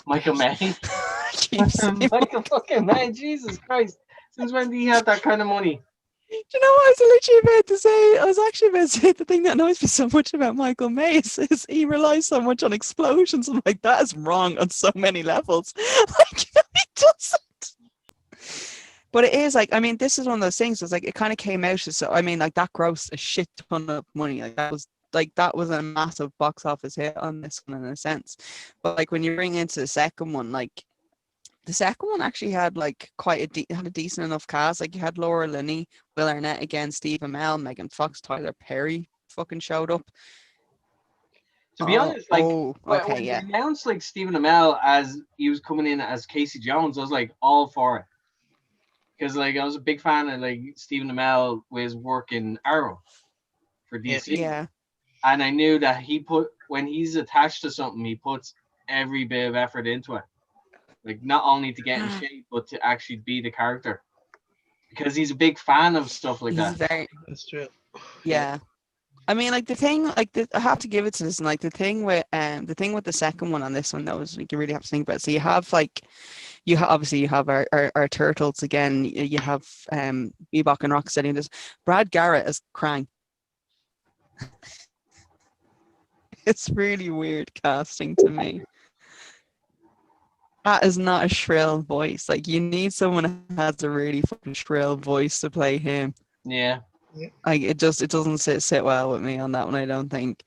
Michael Bay. May. I keep saying Michael fucking May, Jesus Christ. Since when did he have that kind of money? Do you know what I was literally about to say? I was actually about to say the thing that annoys me so much about Michael May is he relies so much on explosions. I'm like, that is wrong on so many levels. Like, he doesn't. But it is like, I mean, this is one of those things. It's like it kind of came out as so. I mean, like that grossed a shit ton of money. That was a massive box office hit on this one in a sense. But like when you bring into the second one, like the second one actually had like had a decent enough cast. Like you had Laura Linney, Will Arnett again, Steve Amell, Megan Fox, Tyler Perry fucking showed up. To be honest, like okay, when yeah. they announced like Stephen Amell as he was coming in as Casey Jones, I was like all for it. Because like I was a big fan of like Stephen Amell with his work in Arrow for DC. Yeah. And I knew that when he's attached to something, he puts every bit of effort into it. Like not only to get in shape, but to actually be the character. Because he's a big fan of stuff like that. That's true. Yeah. I mean, like the thing, I have to give it to this, and like the thing with the second one on this one, that was like you really have to think about. So you have like, obviously you have our turtles again. You have Bebop and Rocksteady, and this Brad Garrett as Krang. It's really weird casting to me. That is not a shrill voice. Like you need someone who has a really fucking shrill voice to play him. Yeah. Like it doesn't sit well with me on that one, I don't think.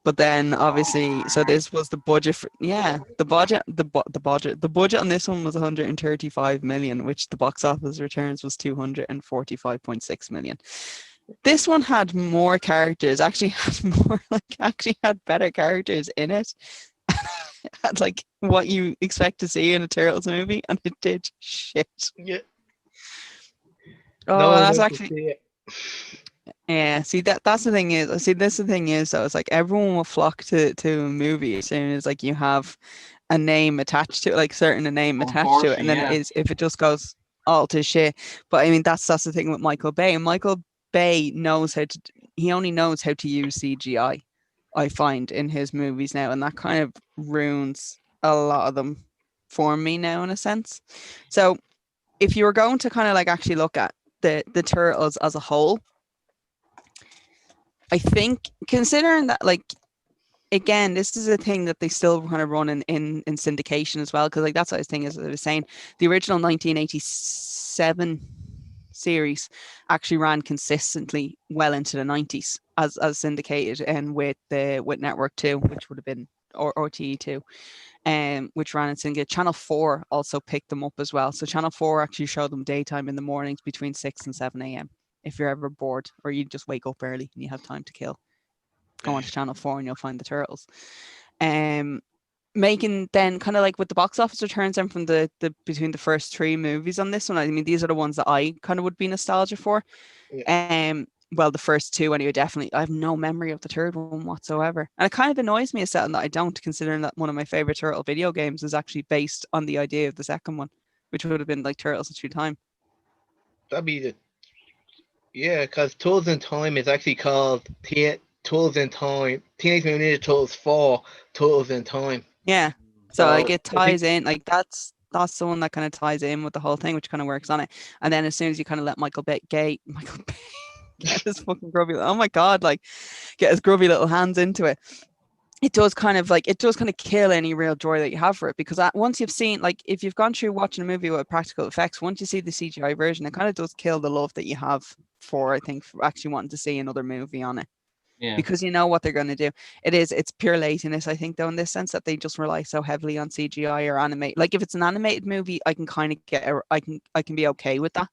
But then obviously, so this was the budget for, the budget on this one was 135 million, which the box office returns was 245.6 million. This one had more characters, actually had better characters in it. Had like what you expect to see in a Turtles movie, and it did shit. Yeah. Oh, No one that's went to actually. see it. Yeah, see that's the thing is, this the thing is though, it's like everyone will flock to a movie as soon as like you have a name attached to it, like a name attached to it, and then it is, if it just goes all to shit. But I mean that's the thing with Michael Bay, and Michael Bay he only knows how to use CGI, I find, in his movies now, and that kind of ruins a lot of them for me now in a sense. So if you were going to kind of like actually look at the Turtles as a whole, I think, considering that, like, again, this is a thing that they still kind of run in syndication as well, because like that's what I was thinking, as I was saying, the original 1987 series actually ran consistently well into the 90s as syndicated, and with Network 2, which would have been or RTE2, which ran in syndicate. Channel 4 also picked them up as well. So Channel 4 actually showed them daytime in the mornings between 6 and 7 a.m. If you're ever bored or you just wake up early and you have time to kill, go on to Channel 4 and you'll find the Turtles. Making then kind of like with the box office returns then from the between the first three movies on this one. I mean, these are the ones that I kind of would be nostalgia for. Yeah. Well, the first two anyway, definitely. I have no memory of the third one whatsoever. And it kind of annoys me as something that I don't, considering that one of my favorite Turtle video games is actually based on the idea of the second one, which would have been like Turtles Through Time. That'd be because Turtles in Time is actually called Turtles in Time. Teenage Mutant Ninja Turtles 4 Turtles in Time. Yeah. So like it ties in, like that's the one that kind of ties in with the whole thing, which kind of works on it. And then as soon as you kind of let Michael Bay get his fucking grubby, oh my god, like get his grubby little hands into it, it does kind of kill any real joy that you have for it, because once you've seen, like, if you've gone through watching a movie with practical effects, once you see the CGI version, it kind of does kill the love that you have for, I think, for actually wanting to see another movie on it. Yeah. Because you know what they're going to do. It's pure laziness, I think, though, in this sense, that they just rely so heavily on CGI or animate. Like if it's an animated movie, I can kind of I can be okay with that.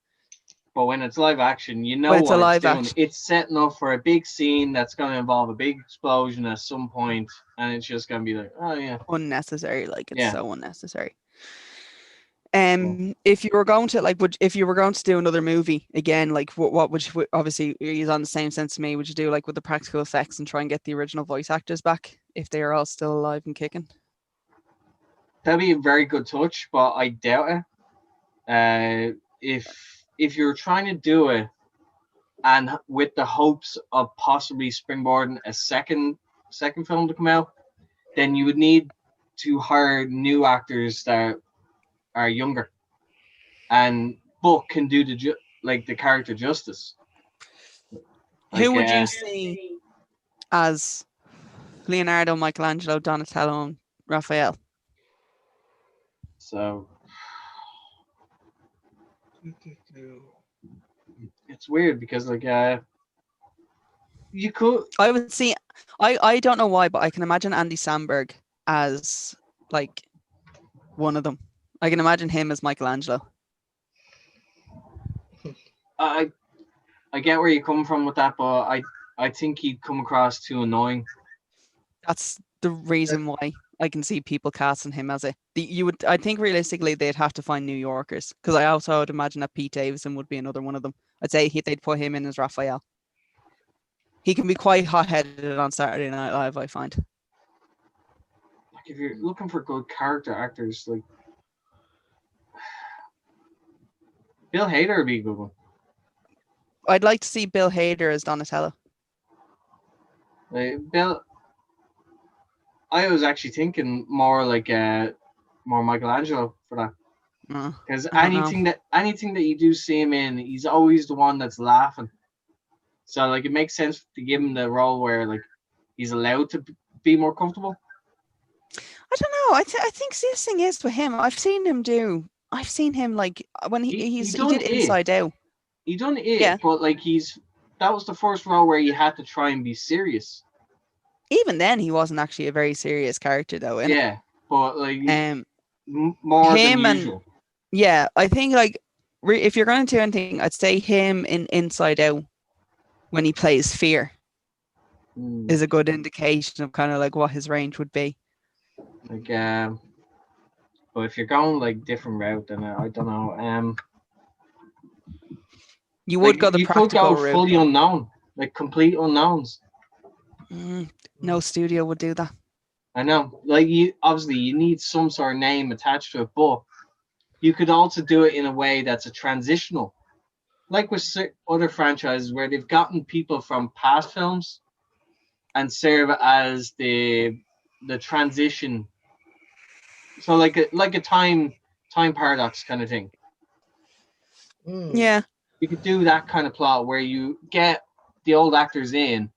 But when it's live action, you know what it's doing. Action. It's setting up for a big scene that's going to involve a big explosion at some point, and it's just going to be like, oh yeah, unnecessary. Like it's so unnecessary. If you were going to do another movie again, like what would you, obviously he's on the same sense to me, would you do like with the practical effects and try and get the original voice actors back if they are all still alive and kicking? That'd be a very good touch, but I doubt it. If you're trying to do it and with the hopes of possibly springboarding a second film to come out, then you would need to hire new actors that are younger and but can do the character justice. Who would you see as Leonardo, Michelangelo, Donatello, and Raphael? So it's weird because you could. I would see. I don't know why, but I can imagine Andy Samberg as like one of them. I can imagine him as Michelangelo. I get where you're coming from with that, but I think he'd come across too annoying. That's the reason why I can see people casting him as I think realistically they'd have to find New Yorkers, because I also would imagine that Pete Davidson would be another one of them. I'd say they'd put him in as Raphael. He can be quite hot-headed on Saturday Night Live, I find. Like if you're looking for good character actors, like Bill Hader would be a good one. I'd like to see Bill Hader as Donatello. Bill, I was actually thinking more Michelangelo for that, because anything that you do see him in, he's always the one that's laughing. So it makes sense to give him the role where he's allowed to be more comfortable. I don't know. I think this thing is with him. I've seen him when he did Inside Out. He done it, but that was the first role where you had to try and be serious. Even then, he wasn't actually a very serious character, though. Yeah, but more than usual. Yeah, I think if you're going to do anything, I'd say him in Inside Out when he plays Fear is a good indication of kind of what his range would be. But if you're going different route, then I don't know. You would go the practical route. You could go fully unknown, complete unknowns. No studio would do that. I know. Obviously you need some sort of name attached to it, but you could also do it in a way that's a transitional. Like with other franchises where they've gotten people from past films and serve as the transition. So like a time paradox kind of thing. Yeah. You could do that kind of plot where you get the old actors in,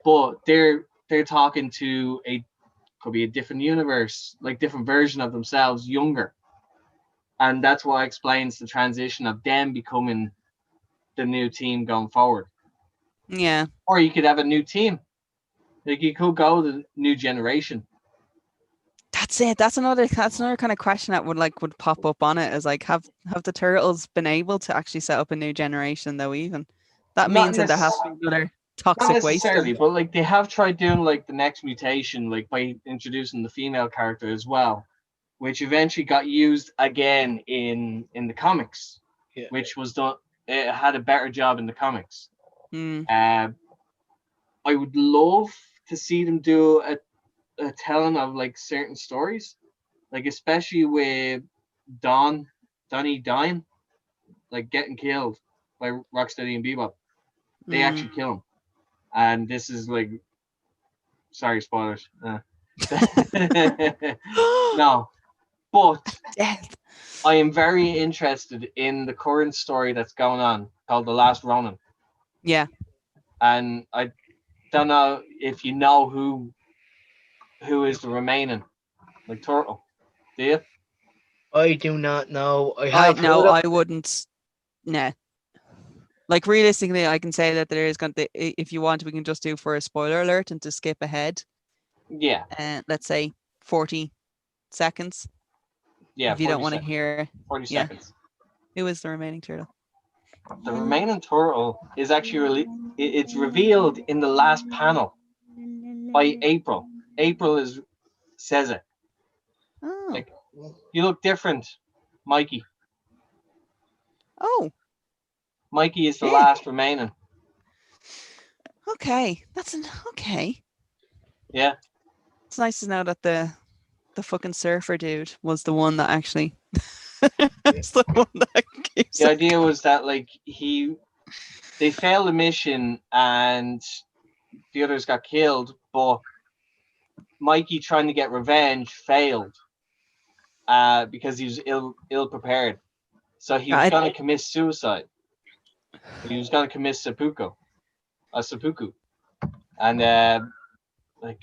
but they're talking to could be a different universe, different version of themselves, younger. And that's what explains the transition of them becoming the new team going forward. Yeah. Or you could have a new team. You could go the new generation. That's it. That's another kind of question that would pop up on it, is have the Turtles been able to actually set up a new generation though? Even that means that there has to be another toxic waste. Not necessarily, but they have tried doing the next mutation, by introducing the female character as well, which eventually got used again in the comics, which was done. It had a better job in the comics. I would love to see them do a telling of certain stories, especially with Donnie dying, getting killed by Rocksteady and Bebop. They actually kill him, and this is sorry, spoilers. No, but I am very interested in the current story that's going on called The Last Ronan. Yeah, and I don't know if you know who is the remaining turtle. Do you? I do not know. I wouldn't. Nah. Realistically, I can say that there is going to. If you want, we can just do for a spoiler alert and to skip ahead. Yeah. Let's say 40 seconds. Yeah. If you don't want to hear. 40 seconds. Who is the remaining turtle? The remaining turtle is actually it's revealed in the last panel by April. April says it. Oh. You look different, Mikey. Oh. Mikey is the last remaining. Okay, okay. Yeah. It's nice to know that the fucking surfer dude was the one that actually It's the one that keeps The idea was that like they failed a mission and the others got killed, but Mikey trying to get revenge failed because he was ill prepared. So he was gonna commit suicide. He was gonna commit seppuku, and like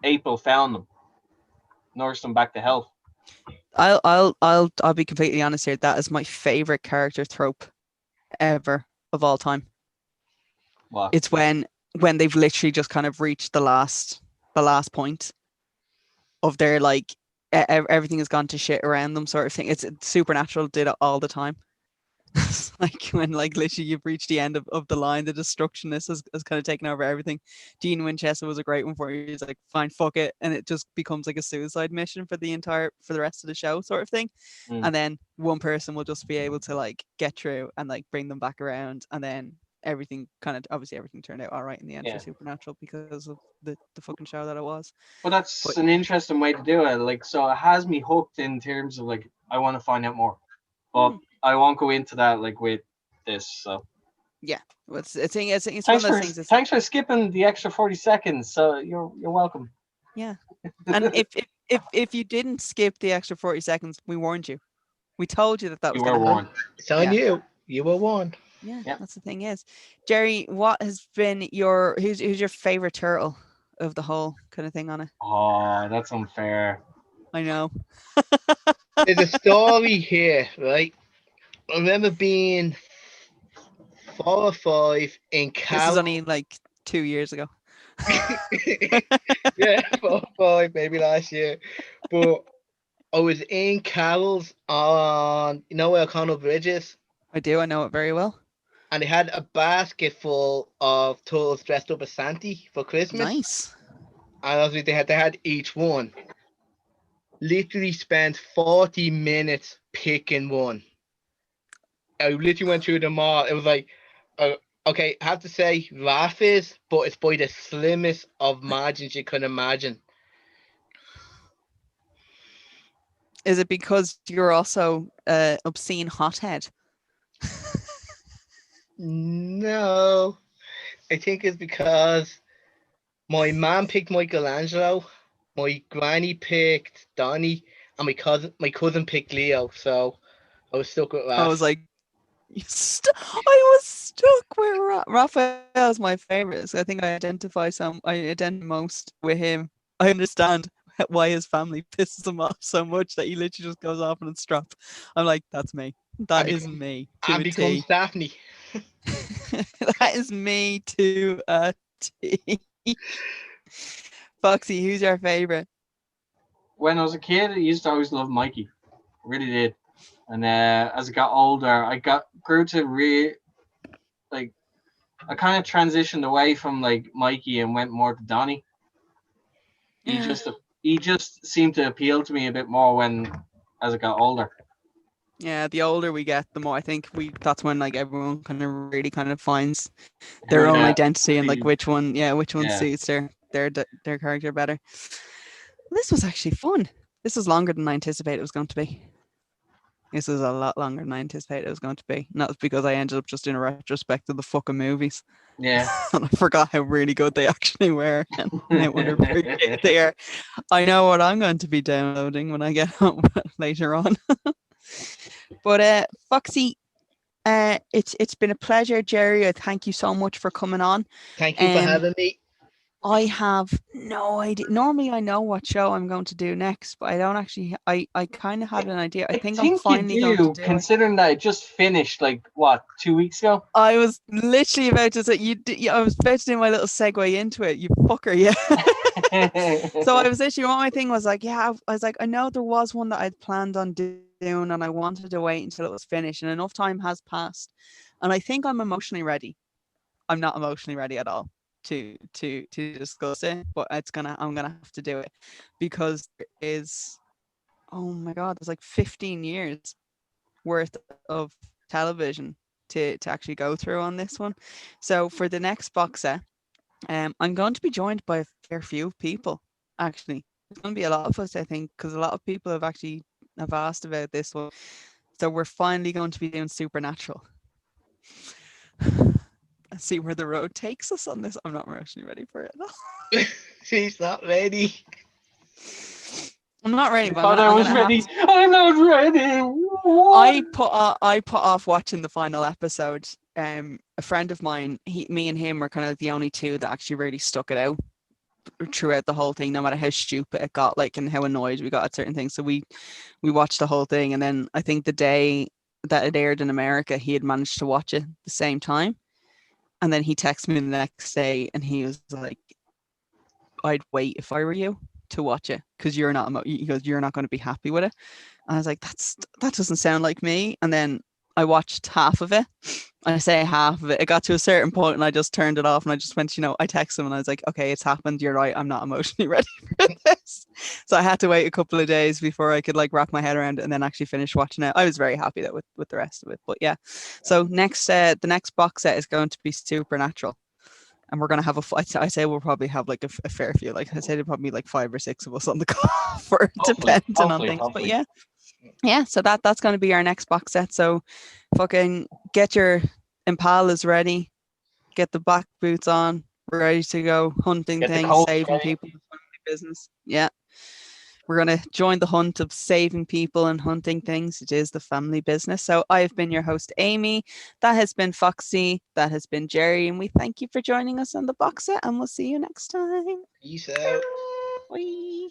April found them, nursed them back to health. I'll be completely honest here. That is my favorite character trope ever of all time. What? It's when they've literally just kind of reached the last point of their like everything has gone to shit around them sort of thing. It's Supernatural did it all the time. Like when like literally you've reached the end of the line, the destructionist has kind of taken over everything. Gene Winchester was a great one for you. He's like, fine, fuck it, and it just becomes like a suicide mission for the rest of the show sort of thing. And then one person will just be able to like get through and like bring them back around, and then everything turned out all right in the end for Supernatural because of the fucking show that it was. Well, that's an interesting way to do it. Like, so it has me hooked in terms of like I want to find out more, but I won't go into that like with this. So yeah, it's one of those things. Thanks for skipping the extra 40 seconds. So you're welcome. Yeah, and if you didn't skip the extra 40 seconds, we warned you. We told you that was going to happen. It's on you. You were warned. Yeah, that's the thing is, Gerry, what has been who's your favorite turtle of the whole kind of thing on it? Oh, that's unfair. I know. There's a story here, right? I remember being 4 or 5 in Cal. This is only like 2 years ago. Yeah, 4 or 5, maybe last year. But I was in Carol's on, where O'Connell Bridge is? I do. I know it very well. And they had a basket full of turtles dressed up as Santa for Christmas. Nice. And obviously they had each one. Literally spent 40 minutes picking one. I literally went through them all. It was like, okay, I have to say, laugh is, but it's by the slimmest of margins you can imagine. Is it because you're also obscene hothead? No, I think it's because my mom picked Michelangelo, my granny picked Donnie, and my cousin picked Leo. So I was stuck with Raph. I was like, I was stuck with Raphael's my favorite. So I think I identify most with him. I understand why his family pisses him off so much that he literally just goes off on a strap. I'm like, that's me. That is me. And becomes Daphne. That is me to a T. Foxy, who's your favorite? When I was a kid, I used to always love Mikey. Really did. And as I got older, I grew to I kind of transitioned away from like Mikey and went more to Donnie. Yeah. He just seemed to appeal to me a bit more as I got older. Yeah, the older we get, the more I think that's when like everyone kind of really kind of finds their own identity and like which one suits their character better. This was actually fun. This was longer than I anticipated it was going to be. This was a lot longer than I anticipated it was going to be. And that was because I ended up just doing a retrospective of the fucking movies. Yeah. And I forgot how really good they actually were and how underappreciated they are. I know what I'm going to be downloading when I get home later on. But Foxy, it's been a pleasure, Gerry. I thank you so much for coming on. Thank you for having me. I have no idea. Normally I know what show I'm going to do next, but I don't actually. I kind of had an idea. I think I'm finally going to do considering that it just finished like what 2 weeks ago. I was literally about to say I was about to do my little segue into it. You fucker, yeah. So I was literally what my thing was like. Yeah, I was like, I know there was one that I'd planned on doing, and I wanted to wait until it was finished, and enough time has passed, and I think I'm emotionally ready. I'm not emotionally ready at all to discuss it, but I'm gonna have to do it because there is, oh my god, there's like 15 years worth of television to actually go through on this one. So for the next box set, I'm going to be joined by a fair few people. Actually, there's going to be a lot of us, I think, because a lot of people have asked about this one. So we're finally going to be doing Supernatural. Let's see where the road takes us on this. I'm not actually ready for it. She's not ready. I'm not ready, I but thought I was ready. I'm not ready. I put off watching the final episode. A friend of mine, me and him were kind of the only two that actually really stuck it out throughout the whole thing, no matter how stupid it got, like, and how annoyed we got at certain things. So we watched the whole thing, and then I think the day that it aired in America, he had managed to watch it the same time, and then he texted me the next day, and he was like, "I'd wait if I were you to watch it because you're not." He goes, "You're not going to be happy with it." And I was like, that doesn't sound like me. And then I watched half of it. I say half of it. It got to a certain point and I just turned it off and I just went, I texted him and I was like, okay, it's happened. You're right. I'm not emotionally ready for this. So I had to wait a couple of days before I could like wrap my head around it and then actually finish watching it. I was very happy that with the rest of it. But yeah. So the next box set is going to be Supernatural. And we're going to have I say we'll probably have like a fair few. Like I said, it'll probably be like 5 or 6 of us on the call for depending on things. Hopefully. But yeah, so that's going to be our next box set. So fucking get your Impalas ready, get the back boots on, we're ready to go hunting Get the things, coats saving ready. people, the family business. Yeah, we're going to join the hunt of saving people and hunting things. It is the family business. So I've been your host, Amy. That has been Foxy. That has been Gerry. And we thank you for joining us on the box set, and we'll see you next time. Peace out. Bye.